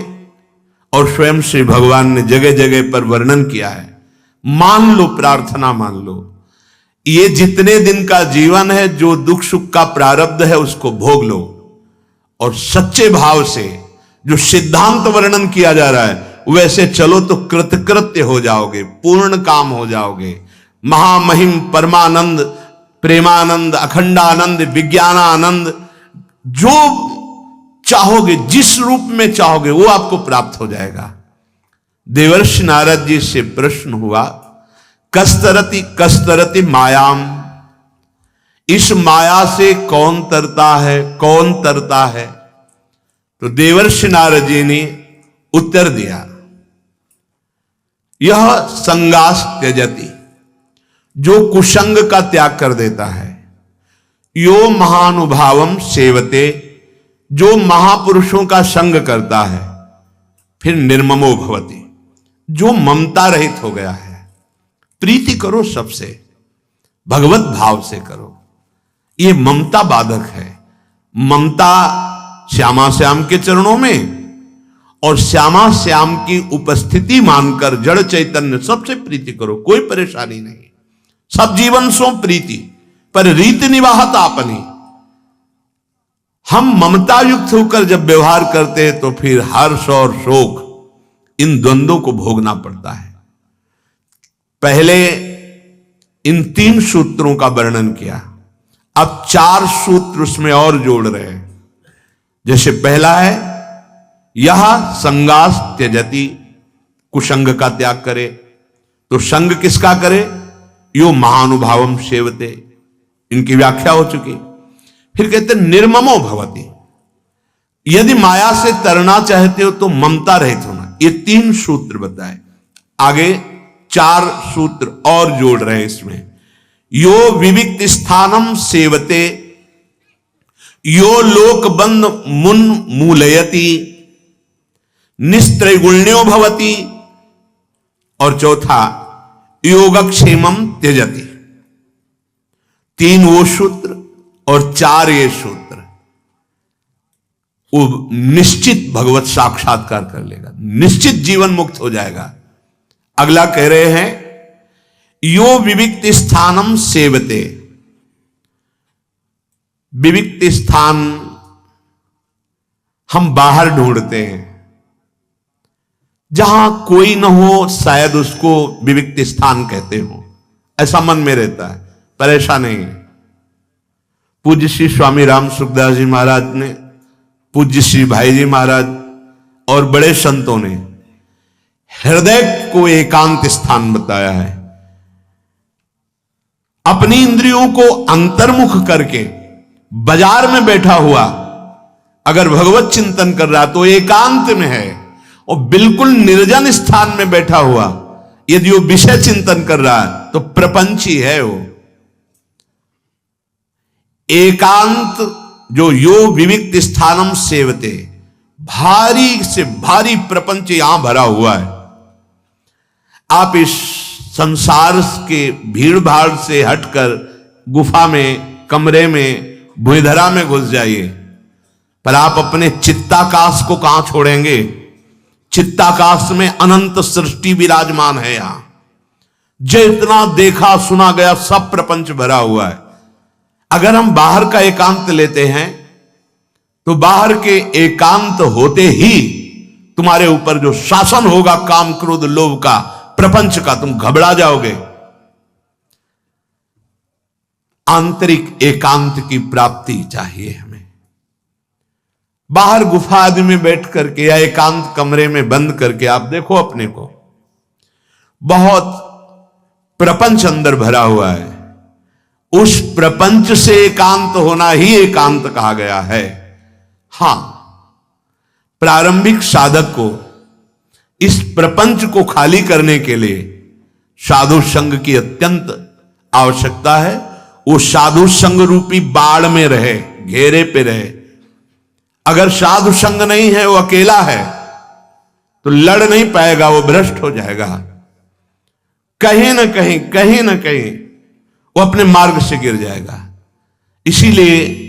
और स्वयं श्री भगवान ने जगह जगह पर वर्णन किया है। मान लो, प्रार्थना मान लो, ये जितने दिन का जीवन है, जो दुख सुख का प्रारब्ध है उसको भोग लो, और सच्चे भाव से जो सिद्धांत वर्णन किया जा रहा है वैसे चलो तो कृतकृत्य हो जाओगे, पूर्ण काम हो जाओगे। महामहिम परमानंद, प्रेमानंद, अखंडानंद, विज्ञानानंद, जो चाहोगे, जिस रूप में चाहोगे वो आपको प्राप्त हो जाएगा। देवर्षि नारद जी से प्रश्न हुआ, कस्तरति कस्तरति मायाम, इस माया से कौन तरता है, कौन तरता है? तो देवर्षि नारद जी ने उत्तर दिया, यह संगास त्यजति, जो कुसंग का त्याग कर देता है। यो महानुभावम सेवते, जो महापुरुषों का संग करता है। फिर निर्ममो भवति, जो ममता रहित हो गया है। प्रीति करो सबसे, भगवत भाव से करो। ये ममता बाधक है। ममता श्यामा श्याम के चरणों में और श्यामा श्याम की उपस्थिति मानकर जड़ चैतन्य सबसे प्रीति करो, कोई परेशानी नहीं। सब जीवन सो प्रीति, पर रीति निवाहत आपनी। हम ममता युक्त होकर जब व्यवहार करते हैं तो फिर हर्ष और शोक, इन द्वंद्वों को भोगना पड़ता है। पहले इन 3 सूत्रों का वर्णन किया, अब 4 सूत्र उसमें और जोड़ रहे हैं। जैसे पहला है, यह संगास त्यजति, कुसंग का त्याग करे। तो संग किसका करे? यो महानुभावम सेवते, इनकी व्याख्या हो चुकी। फिर कहते निर्ममो भवति, यदि माया से तरना चाहते हो तो ममता रहित होना। ये 3 सूत्र बताए, आगे 4 सूत्र और जोड़ रहे हैं इसमें। यो विविक्त स्थानम सेवते, यो लोकबंध मुन मूलयति, निस्त्रैगुण्यो भवति, और चौथा योगक्षेमम त्यजति। 3 वो सूत्र और 4 ये सूत्र, वो निश्चित भगवत साक्षात्कार कर लेगा, निश्चित जीवन मुक्त हो जाएगा। अगला कह रहे हैं, यो विविक्त स्थानम सेवते। विविक्त स्थान हम बाहर ढूंढते हैं, जहां कोई न हो, शायद उसको विविक्त स्थान कहते हो, ऐसा मन में रहता है, पर ऐसा नहीं है। पूज्य श्री स्वामी राम सुखदास जी महाराज ने, पूज्य श्री भाई जी महाराज और बड़े संतों ने हृदय को एकांत स्थान बताया है। अपनी इंद्रियों को अंतर्मुख करके बाजार में बैठा हुआ अगर भगवत चिंतन कर रहा तो एकांत में है, और बिल्कुल निर्जन स्थान में बैठा हुआ यदि वो विषय चिंतन कर रहा है तो प्रपंची है वो। एकांत जो यो विविक्त स्थानम सेवते, भारी से भारी प्रपंच यहां भरा हुआ है। आप इस संसार के भीड़ भाड़ से हटकर गुफा में, कमरे में, भूधरा में घुस जाइए, पर आप अपने चित्ताकाश को कहां छोड़ेंगे? चित्ताकाश में अनंत सृष्टि विराजमान है। यहां जितना देखा सुना गया सब प्रपंच भरा हुआ है। अगर हम बाहर का एकांत लेते हैं तो बाहर के एकांत होते ही तुम्हारे ऊपर जो शासन होगा काम क्रोध लोभ का, प्रपंच का, तुम घबरा जाओगे। आंतरिक एकांत की प्राप्ति चाहिए हमें। बाहर गुफा आदि में बैठ करके या एकांत कमरे में बंद करके आप देखो अपने को, बहुत प्रपंच अंदर भरा हुआ है, उस प्रपंच से एकांत होना ही एकांत कहा गया है। हां, प्रारंभिक साधक को इस प्रपंच को खाली करने के लिए साधु संग की अत्यंत आवश्यकता है। वो साधु संग रूपी बाड़ में रहे, घेरे पे रहे। अगर साधु संग नहीं है, वो अकेला है, तो लड़ नहीं पाएगा, वो भ्रष्ट हो जाएगा। कहीं ना कहीं वो अपने मार्ग से गिर जाएगा। इसीलिए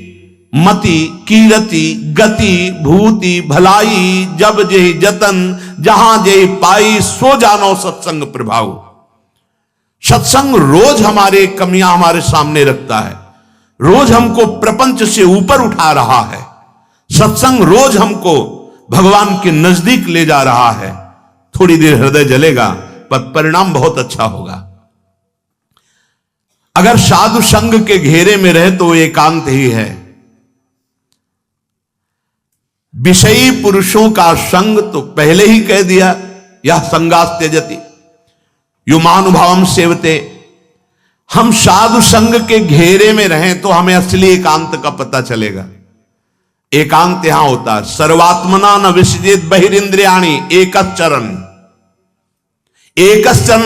मति कीरति गति भूति भलाई जब जेहि जतन जहां जेहि पाई सो जानो सत्संग प्रभाव। सत्संग रोज हमारे कमियां हमारे सामने रखता है, रोज हमको प्रपंच से ऊपर उठा रहा है। सत्संग रोज हमको भगवान के नजदीक ले जा रहा है। थोड़ी देर हृदय जलेगा पर परिणाम बहुत अच्छा होगा। अगर साधु संग के घेरे में रहे तो एकांत ही है। विषयी पुरुषों का संग तो पहले ही कह दिया, यह संगास त्यजति यो महानुभावम सेवते। हम साधु संग के घेरे में रहें तो हमें असली एकांत का पता चलेगा। एकांत यहां होता है, सर्वात्मना न विसृजेत बहिरिंद्रियाणि एकश्चरण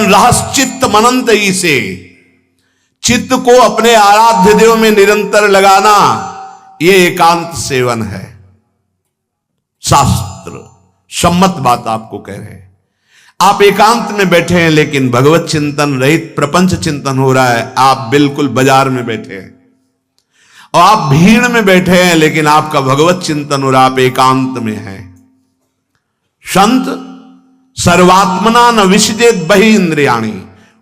रहश्चित्त मनंत से। चित्त को अपने आराध्य देव में निरंतर लगाना, यह एकांत सेवन है। शास्त्र सम्मत बात आपको कह रहे हैं। आप एकांत में बैठे हैं लेकिन भगवत चिंतन रहित प्रपंच चिंतन हो रहा है। आप बिल्कुल बाजार में बैठे हैं और आप भीड़ में बैठे हैं लेकिन आपका भगवत चिंतन हो रहा, आप एकांत में हैं। संत सर्वात्मना न विसृजेत बहि इंद्रियाणि,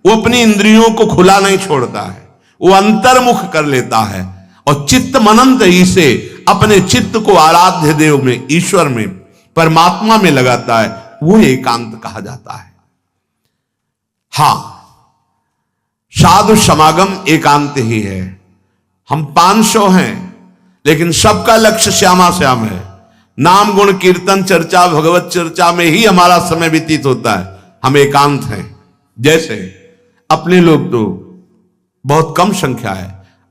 वो अपनी इंद्रियों को खुला नहीं छोड़ता है, वो अंतर्मुख कर लेता है और चित्त मनंत ही से अपने चित्त को आराध्य देव में, ईश्वर में, परमात्मा में लगाता है। वो एकांत कहा जाता है। हां, साधु समागम एकांत ही है। हम 500 हैं लेकिन सबका लक्ष्य श्यामा श्याम है। नाम गुण कीर्तन चर्चा भगवत चर्चा में ही हमारा समय व्यतीत होता है। हम एकांत हैं। जैसे अपने लोग तो बहुत कम संख्या है,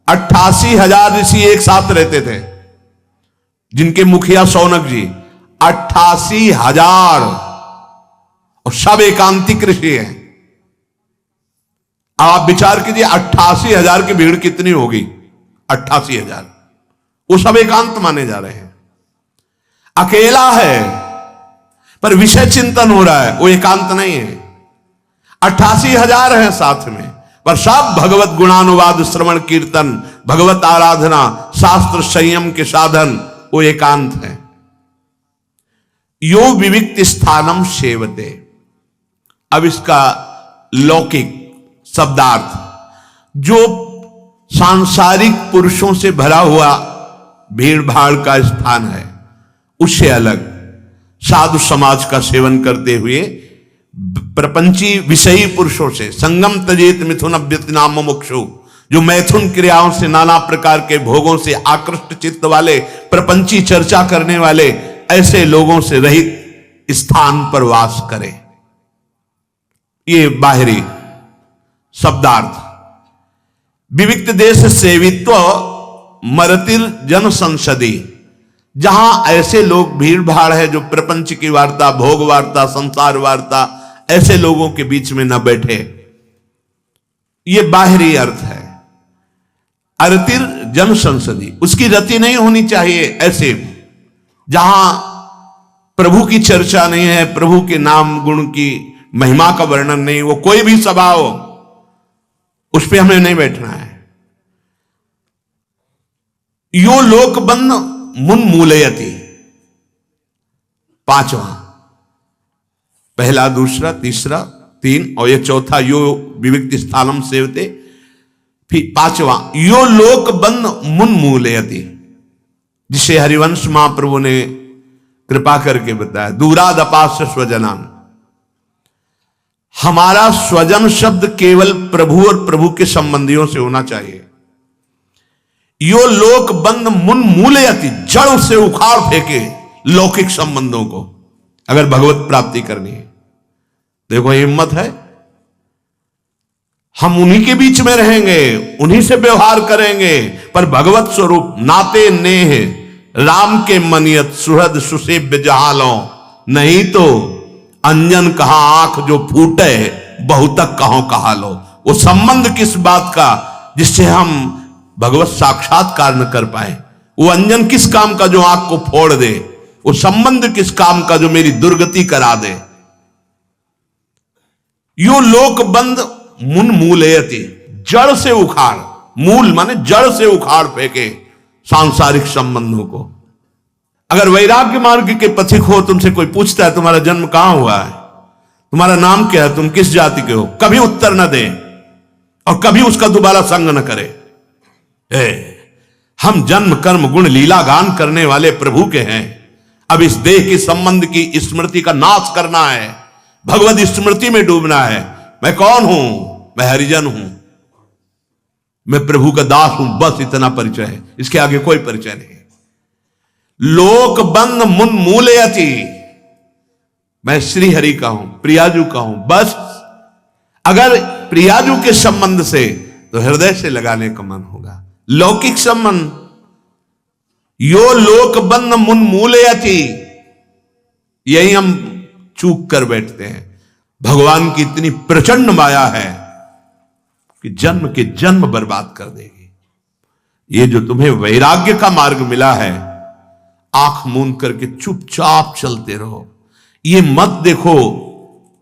88,000 ऋषि एक साथ रहते थे, जिनके मुखिया शौनक जी 88,000 और सब एकांतिक ऋषि हैं। आप विचार कीजिए 88,000 की भीड़ कितनी होगी। 88,000 वो सब एकांत माने जा रहे हैं। अकेला है पर विषय चिंतन हो रहा है, वो एकांत नहीं है। 88,000 हैं साथ में पर सब भगवत गुणानुवाद श्रवण कीर्तन भगवत आराधना शास्त्र संयम के साधन, वो एकांत है। यो विविक्त स्थानम सेवते। अब इसका लौकिक शब्दार्थ, जो सांसारिक पुरुषों से भरा हुआ भीड़ भाड़ का स्थान है, उससे अलग साधु समाज का सेवन करते हुए प्रपंची विषयी पुरुषों से संगम तजेत मिथुन अभ्यतिनाम मुमुक्षु, जो मैथुन क्रियाओं से नाना प्रकार के भोगों से आकृष्ट चित्त वाले प्रपंची चर्चा करने वाले ऐसे लोगों से रहित स्थान पर वास करे। ये बाहरी शब्दार्थ। विविक्त देश सेवित्व मरतिर जन संसदी, जहां ऐसे लोग भीड़ भाड़ है जो प्रपंच की वार्ता, भोग वार्ता, संसार वार्ता, ऐसे लोगों के बीच में न बैठे। ये बाहरी अर्थ है। अरतिर जन संसदी, उसकी रति नहीं होनी चाहिए ऐसे जहां प्रभु की चर्चा नहीं है, प्रभु के नाम गुण की महिमा का वर्णन नहीं, वो कोई भी सभा हो उस पे हमें नहीं बैठना है। यो लोकबंध मुन मूलयति, 5वां, पहला दूसरा तीसरा 3 और ये चौथा यो विविक्त स्थानम सेवते। फिर 5वां यो लोकबंध मुन मूलयति, जिसे हरिवंश महाप्रभु ने कृपा करके बताया। दूरादपास्य स्वजनान, हमारा स्वजन शब्द केवल प्रभु और प्रभु के संबंधियों से होना चाहिए। यो लोक बंद मुन मूलयति, जड़ से उखाड़ फेंके लौकिक संबंधों को, अगर भगवत प्राप्ति करनी है। देखो हिम्मत है। हम उन्हीं के बीच में रहेंगे, उन्हीं से व्यवहार करेंगे, पर भगवत स्वरूप नाते नेह राम के मनियत सुहृद सुसेव्य जहालो, नहीं तो अंजन कहा आंख जो फूटे बहुतक कहो कहा लो। वो संबंध किस बात का जिससे हम भगवत साक्षात्कार न कर पाए? वो अंजन किस काम का जो आंख को फोड़ दे? वो संबंध किस काम का जो मेरी दुर्गति करा दे? यो लोक बंद मुन मूलयति, जड़ से उखाड़, मूल माने जड़ से उखाड़ फेंके सांसारिक संबंधों को। अगर वैराग्य मार्ग के पथिक हो, तुमसे कोई पूछता है तुम्हारा जन्म कहां हुआ है, तुम्हारा नाम क्या है, तुम किस जाति के हो, कभी उत्तर न दे और कभी उसका दोबारा संग न करे। हम जन्म कर्म गुण लीला गान करने वाले प्रभु के हैं। अब इस देह के संबंध की स्मृति का नाश करना है, भगवत स्मृति में डूबना है। मैं कौन हूं? मैं हरिजन हूं, मैं प्रभु का दास हूं, बस इतना परिचय है, इसके आगे कोई परिचय नहीं। लोक बंद मुन मूलयति, मैं श्री हरि का हूं, प्रियाजू का हूं, बस। अगर प्रियाजू के संबंध से तो हृदय से लगाने का मन होगा। लौकिक संबंध, यो लोक बंद मुन मूलयति, यही हम चूक कर बैठते हैं। भगवान की इतनी प्रचंड माया है कि जन्म के जन्म बर्बाद कर देगी। ये जो तुम्हें वैराग्य का मार्ग मिला है, आंख मूंद करके चुपचाप चलते रहो। ये मत देखो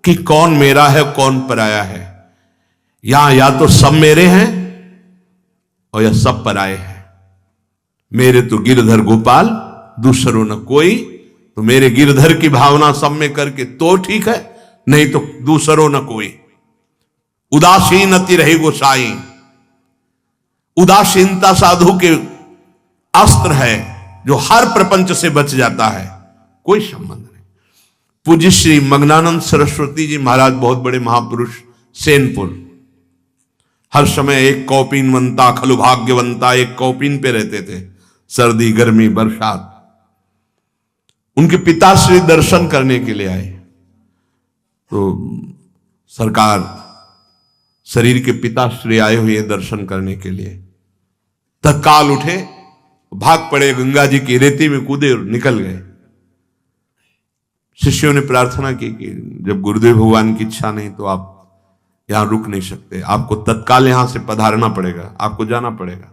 कि कौन मेरा है कौन पराया है। यहां या तो सब मेरे हैं और या सब पराये हैं। मेरे तो गिरधर गोपाल, दूसरों न कोई। तो मेरे गिरधर की भावना सब में करके तो ठीक है, नहीं तो दूसरों न कोई। उदासीन अति रहे गोसाई, उदासीनता साधु के अस्त्र है जो हर प्रपंच से बच जाता है, कोई संबंध नहीं। पूज्य श्री मग्नानंद सरस्वती जी महाराज, बहुत बड़े महापुरुष, सेनपुर, हर समय एक कौपीन बनता, खलु भाग्यवंता, एक कौपीन पे रहते थे, सर्दी गर्मी बरसात। उनके पिताश्री दर्शन करने के लिए आए, तो सरकार शरीर के पिताश्री आए हुए दर्शन करने के लिए, तत्काल उठे, भाग पड़े, गंगा जी की रेती में कूदे और निकल गए। शिष्यों ने प्रार्थना की कि जब गुरुदेव भगवान की इच्छा नहीं तो आप यहां रुक नहीं सकते, आपको तत्काल यहां से पधारना पड़ेगा, आपको जाना पड़ेगा,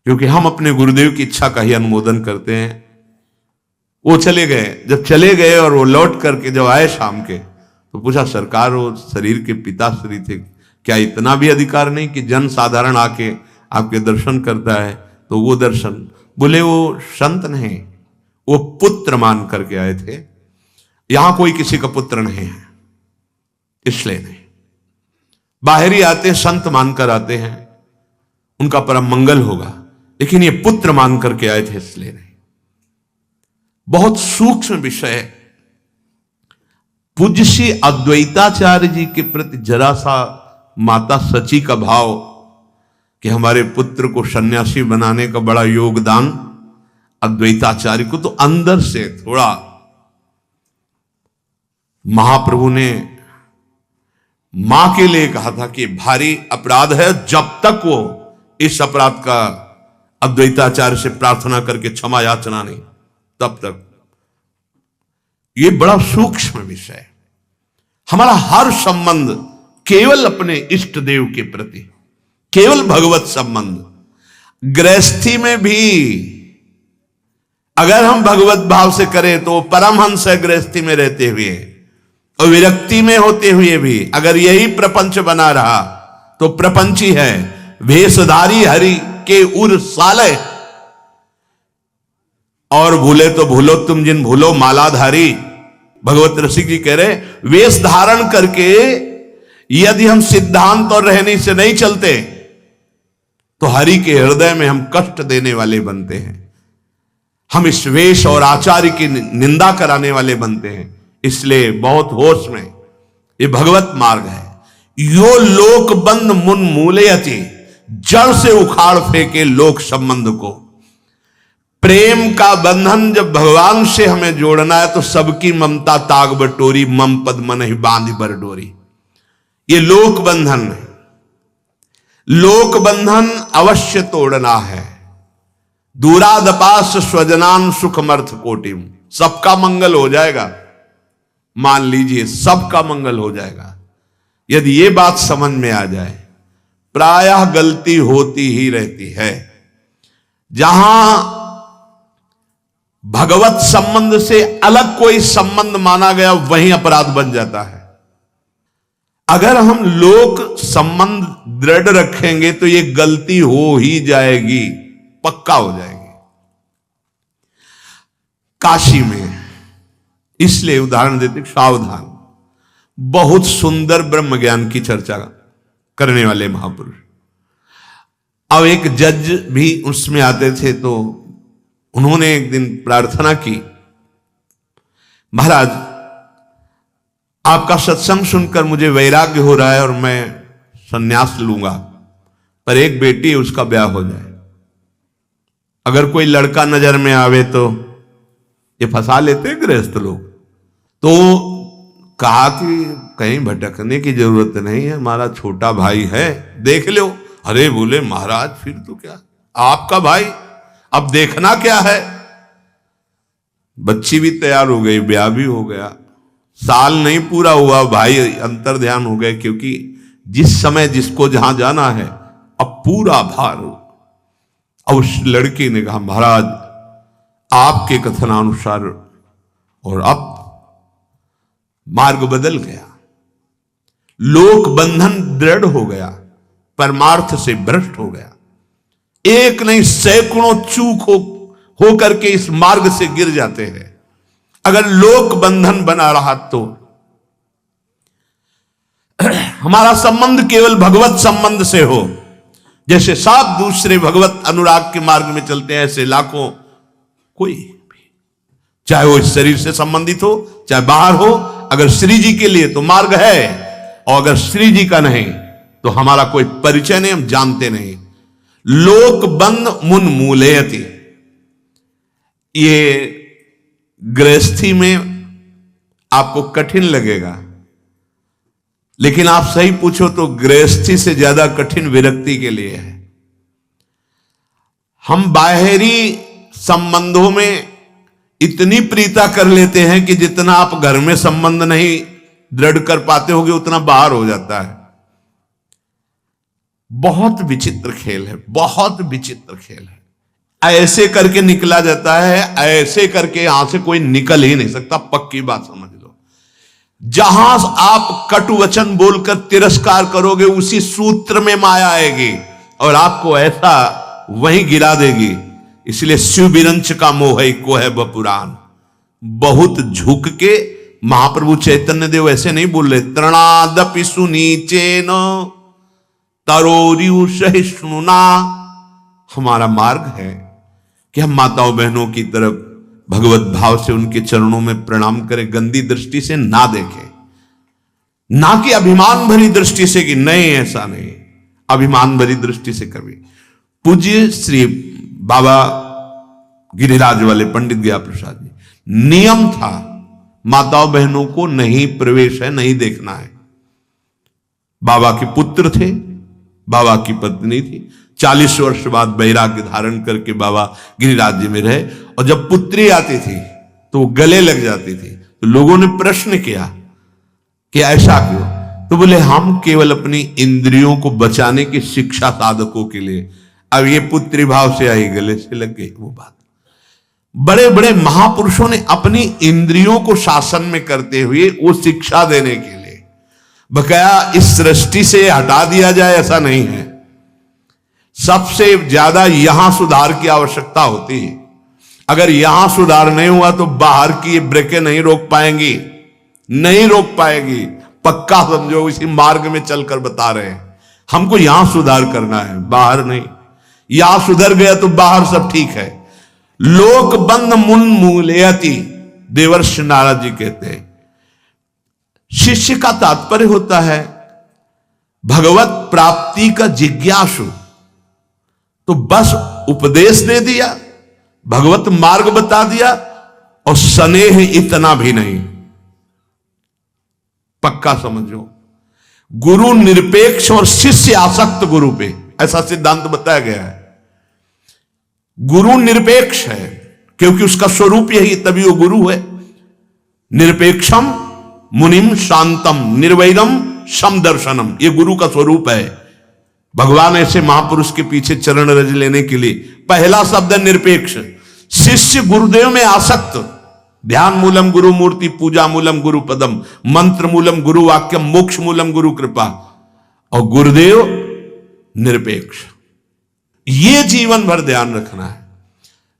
क्योंकि हम अपने गुरुदेव की इच्छा का ही अनुमोदन करते हैं। वो चले गए। जब चले गए और वो लौट करके जब आए शाम के, तो पूछा, सरकार वो शरीर के पिताश्री थे, क्या इतना भी अधिकार नहीं कि जन साधारण आके आपके दर्शन करता है? तो वो दर्शन, बोले वो संत नहीं, वो पुत्र मान करके आए थे, यहां कोई किसी का पुत्र नहीं है, इसलिए नहीं। बाहर ही आते हैं, संत मानकर आते हैं, उनका परम मंगल होगा, लेकिन ये पुत्र मान करके आए थे, इसलिए नहीं। बहुत सूक्ष्म विषय है। पूज्य श्री अद्वैताचार्य जी के प्रति जरा सा माता सची का भाव कि हमारे पुत्र को सन्यासी बनाने का बड़ा योगदान अद्वैताचार्य को, तो अंदर से थोड़ा महाप्रभु ने मां के लिए कहा था कि भारी अपराध है, जब तक वो इस अपराध का अद्वैताचार्य से प्रार्थना करके क्षमा याचना नहीं, तब तक। ये बड़ा सूक्ष्म विषय है। हमारा हर संबंध केवल अपने इष्ट देव के प्रति, केवल भगवत संबंध। गृहस्थी में भी अगर हम भगवत भाव से करें तो परमहंस है, गृहस्थी में रहते हुए, और विरक्ति में होते हुए भी अगर यही प्रपंच बना रहा तो प्रपंची है। भेषधारी हरि के उर साले, और भूले तो भूलो तुम जिन भूलो मालाधारी। भगवत रसिक जी कह रहे, वेश धारण करके यदि हम सिद्धांत और रहने से नहीं चलते तो हरि के हृदय में हम कष्ट देने वाले बनते हैं, हम इस वेश और आचार्य की निंदा कराने वाले बनते हैं। इसलिए बहुत होश में, ये भगवत मार्ग है। यो लोक बंद मुन मूलयति, जड़ से उखाड़ फेंके लोक संबंध को। प्रेम का बंधन जब भगवान से हमें जोड़ना है तो सबकी ममता ताग बटोरी, मम पद मन ही बांध बर डोरी। ये लोक बंधन है। लोक बंधन अवश्य तोड़ना है। दूरादपास स्वजनान सुखमर्थ कोटिम, सबका मंगल हो जाएगा। मान लीजिए सबका मंगल हो जाएगा यदि ये बात समझ में आ जाए। प्रायः गलती होती ही रहती है। जहां भगवत संबंध से अलग कोई संबंध माना गया वहीं अपराध बन जाता है। अगर हम लोक संबंध दृढ़ रखेंगे तो ये गलती हो ही जाएगी, पक्का हो जाएगी। काशी में इसलिए उदाहरण देते, सावधान, बहुत सुंदर ब्रह्म ज्ञान की चर्चा करने वाले महापुरुष। अब एक जज भी उसमें आते थे तो उन्होंने एक दिन प्रार्थना की, महाराज आपका सत्संग सुनकर मुझे वैराग्य हो रहा है और मैं संन्यास लूंगा, पर एक बेटी है उसका ब्याह हो जाए। अगर कोई लड़का नजर में आवे तो ये फंसा लेते गृहस्थ लोग। तो कहा कि कहीं भटकने की जरूरत नहीं है, हमारा छोटा भाई है, देख लो। अरे बोले महाराज फिर तो क्या, आपका भाई, अब देखना क्या है। बच्ची भी तैयार हो गई, ब्याह भी हो गया। साल नहीं पूरा हुआ, भाई अंतर ध्यान हो गए, क्योंकि जिस समय जिसको जहां जाना है अब पूरा भार। अब उस लड़की ने कहा महाराज आपके कथनानुसार, और अब मार्ग बदल गया, लोक बंधन दृढ़ हो गया, परमार्थ से भ्रष्ट हो गया। एक नहीं सैकड़ों चूक हो करके इस मार्ग से गिर जाते हैं। अगर लोक बंधन बना रहा तो हमारा संबंध केवल भगवत संबंध से हो, जैसे सब दूसरे भगवत अनुराग के मार्ग में चलते हैं, ऐसे लाखों कोई भी, चाहे वो इस शरीर से संबंधित हो चाहे बाहर हो, अगर श्री जी के लिए तो मार्ग है, और अगर श्री जी का नहीं तो हमारा कोई परिचय नहीं, हम जानते नहीं। लोक बंध मुन मूलयति, ये गृहस्थी में आपको कठिन लगेगा, लेकिन आप सही पूछो तो गृहस्थी से ज्यादा कठिन विरक्ति के लिए है। हम बाहरी संबंधों में इतनी प्रीता कर लेते हैं कि जितना आप घर में संबंध नहीं दृढ़ कर पाते होगे उतना बाहर हो जाता है। बहुत विचित्र खेल है, बहुत विचित्र खेल है। ऐसे करके निकला जाता है, ऐसे करके यहां से कोई निकल ही नहीं सकता, पक्की बात समझ लो। जहां आप कटु वचन बोलकर तिरस्कार करोगे उसी सूत्र में माया आएगी और आपको ऐसा वहीं गिरा देगी। इसलिए शिव बिरंच का मोह को है बपुराण। बहुत झुक के महाप्रभु चैतन्य देव ऐसे नहीं बोल रहे, तृणादपि सुनीचेन तरोरियु सहिष्णुना। हमारा मार्ग है कि हम माताओं बहनों की तरफ भगवत भाव से उनके चरणों में प्रणाम करें, गंदी दृष्टि से ना देखें, ना कि अभिमान भरी दृष्टि से कि नहीं ऐसा नहीं, अभिमान भरी दृष्टि से कभी। पूज्य श्री बाबा गिरिराज वाले पंडित गया प्रसाद जी, नियम था माताओं बहनों को नहीं प्रवेश है, नहीं देखना है। बाबा के पुत्र थे, बाबा की पत्नी थी, 40 वर्ष बाद वैराग्य धारण करके बाबा गिरिराज जी में रहे, और जब पुत्री आती थी तो वो गले लग जाती थी। तो लोगों ने प्रश्न किया कि ऐसा क्यों? तो बोले हम केवल अपनी इंद्रियों को बचाने की शिक्षा साधकों के लिए। अब ये पुत्री भाव से आई, गले से लग गई वो बात। बड़े बड़े महापुरुषों ने अपनी इंद्रियों को शासन में करते हुए वो शिक्षा देने के लिए, बकाया इस सृष्टि से हटा दिया जाए ऐसा नहीं है। सबसे ज्यादा यहां सुधार की आवश्यकता होती है। अगर यहां सुधार नहीं हुआ तो बाहर की ब्रेकें नहीं रोक पाएंगी, नहीं रोक पाएगी। पक्का समझो, इसी मार्ग में चलकर बता रहे हैं। हमको यहां सुधार करना है, बाहर नहीं। यहां सुधर गया तो बाहर सब ठीक है। लोक बंध मुन मूलयति, देवर्षि नारद जी कहते हैं। शिष्य का तात्पर्य होता है भगवत प्राप्ति का जिज्ञासु। तो बस उपदेश दे दिया, भगवत मार्ग बता दिया, और स्नेह इतना भी नहीं। पक्का समझो, गुरु निरपेक्ष और शिष्य आसक्त गुरु पे, ऐसा सिद्धांत बताया गया है। गुरु निरपेक्ष है क्योंकि उसका स्वरूप यही, तभी वो गुरु है। निरपेक्षम मुनिम शांतम निर्वैरम समदर्शनम, ये गुरु का स्वरूप है। भगवान ऐसे महापुरुष के पीछे चरण रज लेने के लिए पहला शब्द है निरपेक्ष। शिष्य गुरुदेव में आसक्त, ध्यान मूलम गुरु मूर्ति, पूजा मूलम गुरु पदम, मंत्र मूलम गुरु वाक्यम, मोक्ष मूलम गुरु कृपा, और गुरुदेव निरपेक्ष। ये जीवन भर ध्यान रखना है।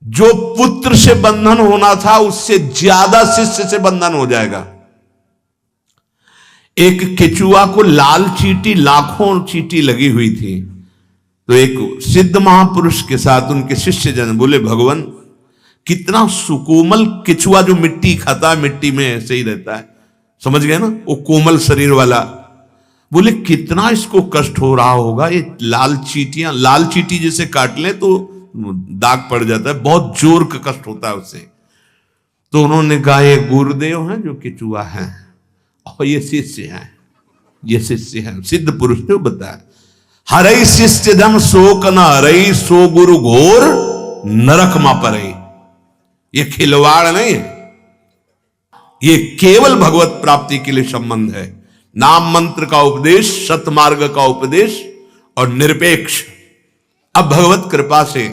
जो पुत्र से बंधन होना था उससे ज्यादा शिष्य से बंधन हो जाएगा। एक केचुआ को लाल चींटी, लाखों चींटी लगी हुई थी, तो एक सिद्ध महापुरुष के साथ उनके शिष्य जन बोले, भगवान कितना सुकोमल केचुआ, जो मिट्टी खाता है, मिट्टी में ऐसे ही रहता है, समझ गए ना, वो कोमल शरीर वाला। बोले कितना इसको कष्ट हो रहा होगा, ये लाल चींटियां, लाल चींटी जैसे काट ले तो दाग पड़ जाता है, बहुत जोर का कष्ट होता है उससे। तो उन्होंने कहा ये गुरुदेव हैं जो केचुआ हैं और ये शिष्य हैं, ये शिष्य हैं। सिद्ध पुरुष ने बताया, हरई शिष्य धम शोक न हरई, सो गुरु घोर नरक मा परई। ये खिलवाड़ नहीं है, ये केवल भगवत प्राप्ति के लिए संबंध है। नाम मंत्र का उपदेश, सतमार्ग का उपदेश और निरपेक्ष। अब भगवत कृपा से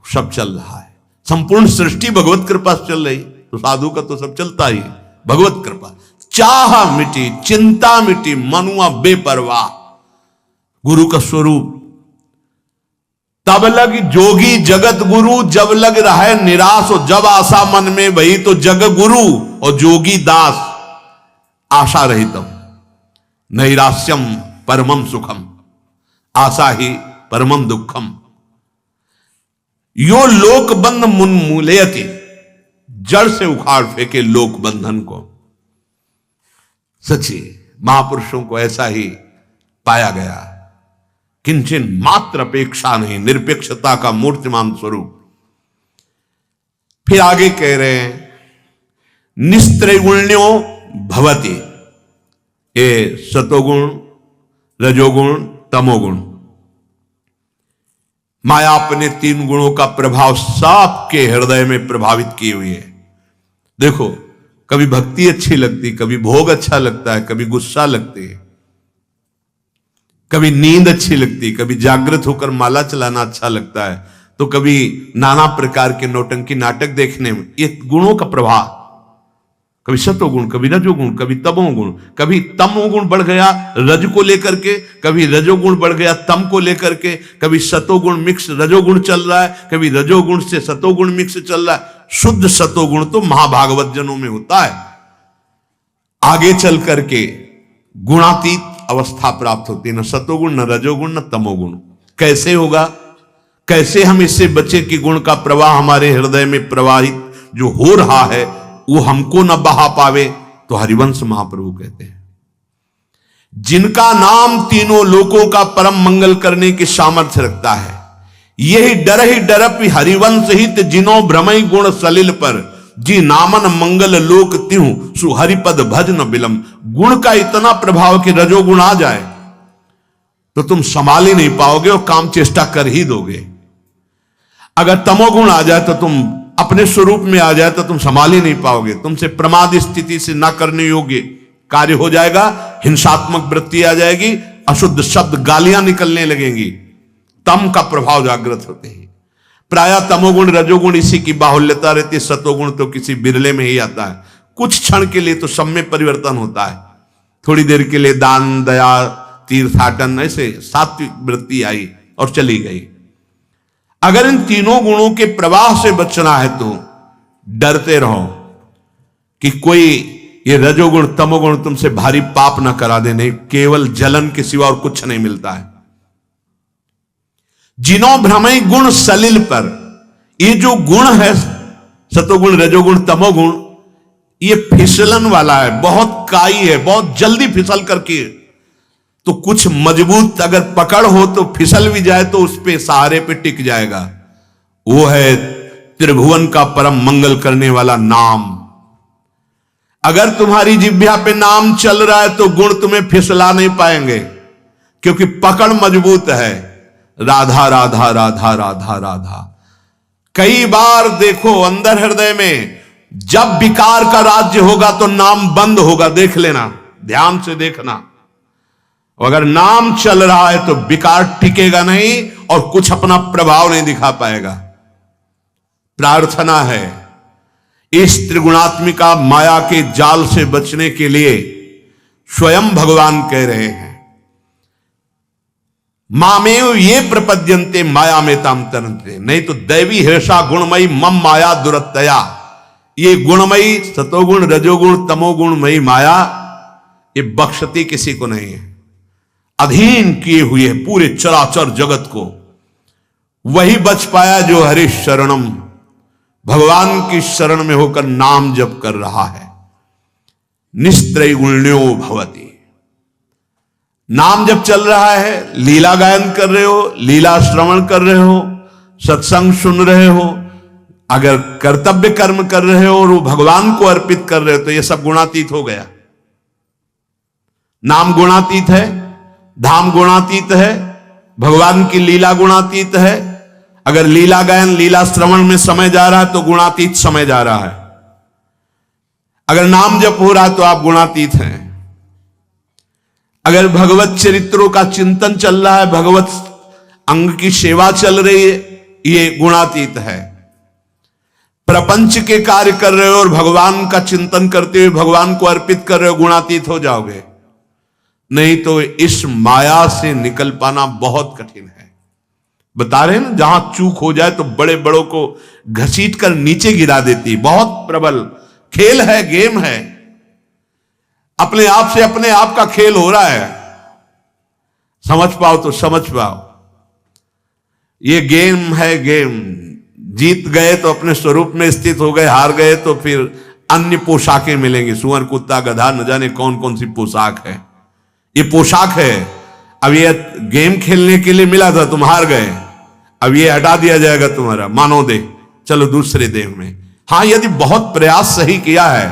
सब चल रहा है, संपूर्ण सृष्टि भगवत कृपा से चल रही, तो साधु का तो सब चलता ही। भगवत कृपा, चाह मिटी, चिंता मिटी, मनुआ बेपरवाह, गुरु का स्वरूप। तब लग जोगी जगत गुरु, जब लग रहा है निराश, और जब आशा मन में वही तो जग गुरु और जोगी दास। आशा रहितम नैराश्यम परमम सुखम, आशा ही परमम दुखम। यो लोक बंध मुन्मूलयति, जड़ से उखाड़ फेंके लोक बंधन को। सच्ची महापुरुषों को ऐसा ही पाया गया, किंचन मात्र अपेक्षा नहीं, निरपेक्षता का मूर्तिमान स्वरूप। फिर आगे कह रहे हैं, निस्त्रैगुण्यो भवति, ये सतोगुण, रजोगुण, तमोगुण। माया अपने तीन गुणों का प्रभाव सबके हृदय में प्रभावित किए हुई है। देखो, कभी भक्ति अच्छी लगती, कभी भोग अच्छा लगता है, कभी गुस्सा लगती है, कभी नींद अच्छी लगती, कभी जागृत होकर माला चलाना अच्छा लगता है, तो कभी नाना प्रकार के नौटंकी नाटक देखने में। ये गुणों का प्रभाव, कभी सतोगुण, कभी रजोगुण, कभी तमोगुण, कभी तमोगुण बढ़ गया रज को लेकर के, कभी रजोगुण बढ़ गया तम को लेकर के, कभी सतोगुण मिक्स रजोगुण चल रहा है, कभी रजोगुण से सतोगुण मिक्स चल रहा है। शुद्ध सतोगुण तो महाभागवत जनों में होता है। आगे चल करके गुणातीत अवस्था प्राप्त होती है, न सतोगुण, न रजोगुण, न तमोगुण। कैसे होगा, कैसे हम इससे बचे कि गुण का प्रवाह हमारे हृदय में प्रवाहित जो हो रहा है वो हमको न बहा पावे? तो हरिवंश महाप्रभु कहते हैं, जिनका नाम तीनों लोकों का परम मंगल करने की सामर्थ्य रखता है, यही डर ही डरप हरिवंश हित, जिनो भ्रमई गुण सलिल पर, जी नामन मंगल लोक त्यों सुहरिपद भज न बिलम। गुण का इतना प्रभाव कि रजोगुण आ जाए तो तुम संभाल ही नहीं पाओगे और काम चेष्टा कर ही दोगे। अगर तमोगुण आ जाए तो तुम अपने स्वरूप में आ जाए तो तुम संभाल ही नहीं पाओगे, तुमसे प्रमाद स्थिति से ना करने योग्य कार्य हो जाएगा, हिंसात्मक वृत्ति आ जाएगी, अशुद्ध शब्द गालियां निकलने लगेंगी। तम का प्रभाव जागृत होते ही प्राय तमोगुण रजोगुण इसी की बाहुल्यता रहती है, सतोगुण तो किसी बिरले में ही आता है। कुछ क्षण के लिए तो सब में परिवर्तन होता है, थोड़ी देर के लिए दान दया तीर्थाटन ऐसे सात्विक वृत्ति आई और चली गई। अगर इन तीनों गुणों के प्रवाह से बचना है तो डरते रहो कि कोई ये रजोगुण तमोगुण तुमसे भारी पाप ना करा देने, केवल जलन के सिवा और कुछ नहीं मिलता है। जिनो भ्रमई गुण सलिल पर, ये जो गुण है सतोगुण रजोगुण तमोगुण, ये फिसलन वाला है, बहुत काई है, बहुत जल्दी फिसल करके, तो कुछ मजबूत अगर पकड़ हो तो फिसल भी जाए तो उस पे सहारे पे टिक जाएगा। वो है त्रिभुवन का परम मंगल करने वाला नाम। अगर तुम्हारी जिह्वा पे नाम चल रहा है तो गुण तुम्हें फिसला नहीं पाएंगे, क्योंकि पकड़ मजबूत है। राधा राधा राधा राधा राधा। कई बार देखो अंदर हृदय में जब विकार का राज्य होगा तो नाम बंद होगा, देख लेना, ध्यान से देखना। अगर नाम चल रहा है तो विकार टिकेगा नहीं और कुछ अपना प्रभाव नहीं दिखा पाएगा। प्रार्थना है इस त्रिगुणात्मिका माया के जाल से बचने के लिए स्वयं भगवान कह रहे हैं, मामेव ये प्रपद्यन्ते माया में ताम तरन्ते। नहीं तो दैवी हिर्षा गुणमयी मम माया दुरत्तया। ये गुणमयी सतोगुण रजोगुण तमोगुणमयी माया ये बख्शती किसी को नहीं है। अधीन किए हुए पूरे चराचर जगत को वही बच पाया जो हरि शरणम, भगवान की शरण में होकर नाम जप कर रहा है। निस्त्रैगुण्यो भवति। नाम जब चल रहा है, लीला गायन कर रहे हो, लीला श्रवण कर रहे हो, सत्संग सुन रहे हो, अगर कर्तव्य कर्म कर रहे हो और वो भगवान को अर्पित कर रहे हो तो ये सब गुणातीत हो गया। नाम गुणातीत है, धाम गुणातीत है, भगवान की लीला गुणातीत है। अगर लीला गायन लीला श्रवण में समय जा रहा है तो गुणातीत समय जा रहा है। अगर नाम जप हो रहा है तो आप गुणातीत हैं। अगर भगवत चरित्रों का चिंतन चल रहा है, भगवत अंग की सेवा चल रही है, ये गुणातीत है। प्रपंच के कार्य कर रहे हो और भगवान का चिंतन करते हुए भगवान को अर्पित कर रहे हो, गुणातीत हो जाओगे। नहीं तो इस माया से निकल पाना बहुत कठिन है। बता रहे हैं ना, जहां चूक हो जाए तो बड़े बड़ों को घसीट कर नीचे गिरा देती। बहुत प्रबल खेल है, गेम है। अपने आप से अपने आप का खेल हो रहा है। समझ पाओ तो समझ पाओ, ये गेम है, गेम। जीत गए तो अपने स्वरूप में स्थित हो गए, हार गए तो फिर अन्य पोशाकें मिलेंगी। सुअर कुत्ता गधा न जाने कौन कौन सी पोशाक है, ये पोशाक है। अब ये गेम खेलने के लिए मिला था, तुम हार गए, अब ये हटा दिया जाएगा तुम्हारा मानव देह, चलो दूसरे देह में। हाँ, यदि बहुत प्रयास सही किया है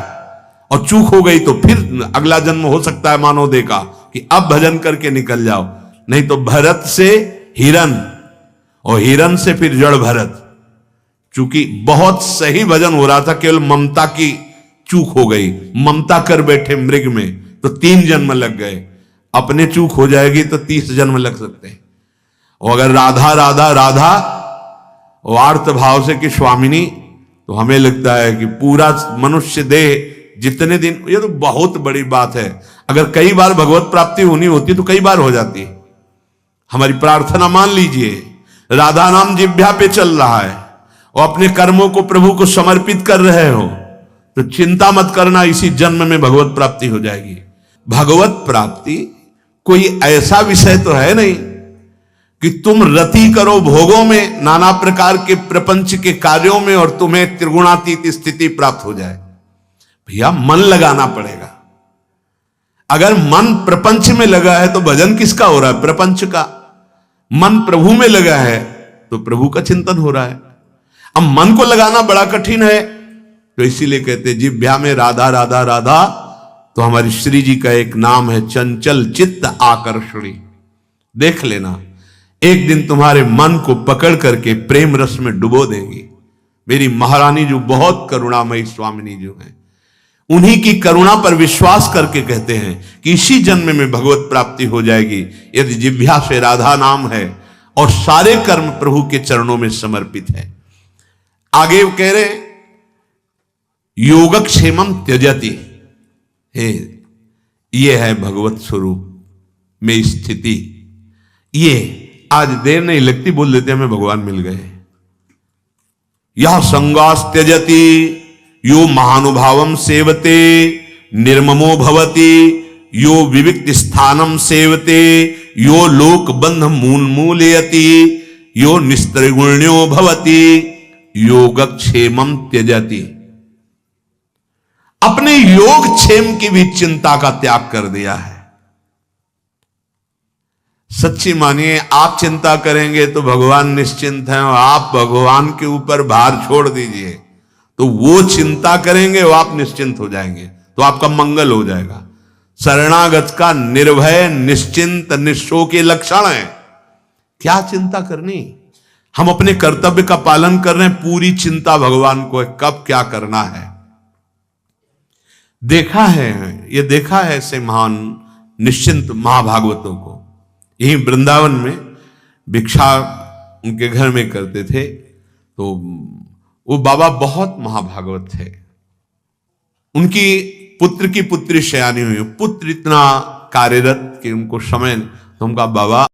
और चूक हो गई तो फिर अगला जन्म हो सकता है मानव देह का, कि अब भजन करके निकल जाओ। नहीं तो भरत से हिरन और हिरन से फिर जड़ भरत। चूंकि बहुत सही भजन हो रहा था, केवल ममता की चूक हो गई। ममता कर बैठे मृग में तो 3 जन्म लग गए, अपने चूक हो जाएगी तो 30 जन्म लग सकते हैं। और अगर राधा राधा राधा और आर्त भाव से कि स्वामिनी, तो हमें लगता है कि पूरा मनुष्य देह जितने दिन, ये तो बहुत बड़ी बात है। अगर कई बार भगवत प्राप्ति होनी होती तो कई बार हो जाती। हमारी प्रार्थना मान लीजिए, राधा नाम जिह्वा पे चल रहा है और अपने कर्मों को प्रभु को समर्पित कर रहे हो तो चिंता मत करना, इसी जन्म में भगवत प्राप्ति हो जाएगी। भगवत प्राप्ति कोई ऐसा विषय तो है नहीं कि तुम रति करो भोगों में, नाना प्रकार के प्रपंच के कार्यों में, और तुम्हें त्रिगुणातीत स्थिति प्राप्त हो जाए। भैया मन लगाना पड़ेगा। अगर मन प्रपंच में लगा है तो भजन किसका हो रहा है? प्रपंच का। मन प्रभु में लगा है तो प्रभु का चिंतन हो रहा है। अब मन को लगाना बड़ा कठिन है, तो इसीलिए कहते हैं जिह्वा में राधा राधा राधा। तो हमारी श्री जी का एक नाम है चंचल चित्त आकर्षणी। देख लेना, एक दिन तुम्हारे मन को पकड़ करके प्रेम रस में डुबो देंगी। मेरी महारानी जो बहुत करुणामयी स्वामिनी जो है, उन्हीं की करुणा पर विश्वास करके कहते हैं कि इसी जन्म में भगवत प्राप्ति हो जाएगी यदि जिह्वा से राधा नाम है और सारे कर्म प्रभु के चरणों में समर्पित है। आगे कह रहे योगक्षेमम त्यजति। हे, ये है भगवत स्वरूप में स्थिति। ये आज देर नहीं लगती, बोल देते हमें भगवान मिल गए। यह संगास त्यजति यो महानुभावम सेवते निर्ममो भवति यो विविक्त स्थानम सेवते यो लोक बंध मूलयति यो निस्त्रिगुण्यो भवति योगक्षेमम त्यजति। अपने योग क्षेम की भी चिंता का त्याग कर दिया है। सच्ची मानिए, आप चिंता करेंगे तो भगवान निश्चिंत हैं, और आप भगवान के ऊपर भार छोड़ दीजिए तो वो चिंता करेंगे और आप निश्चिंत हो जाएंगे। तो आपका मंगल हो जाएगा। शरणागत का निर्भय निश्चिंत निःशोक के लक्षण है। क्या चिंता करनी, हम अपने कर्तव्य का पालन कर रहे हैं, पूरी चिंता भगवान को है कब क्या करना है। देखा है, ये देखा है ऐसे महान निश्चिंत महाभागवतों को। यही वृंदावन में भिक्षा उनके घर में करते थे, तो वो बाबा बहुत महाभागवत थे। उनकी पुत्र की पुत्री शयानी हुई, पुत्र इतना कार्यरत कि उनको समय, तो उनका बाबा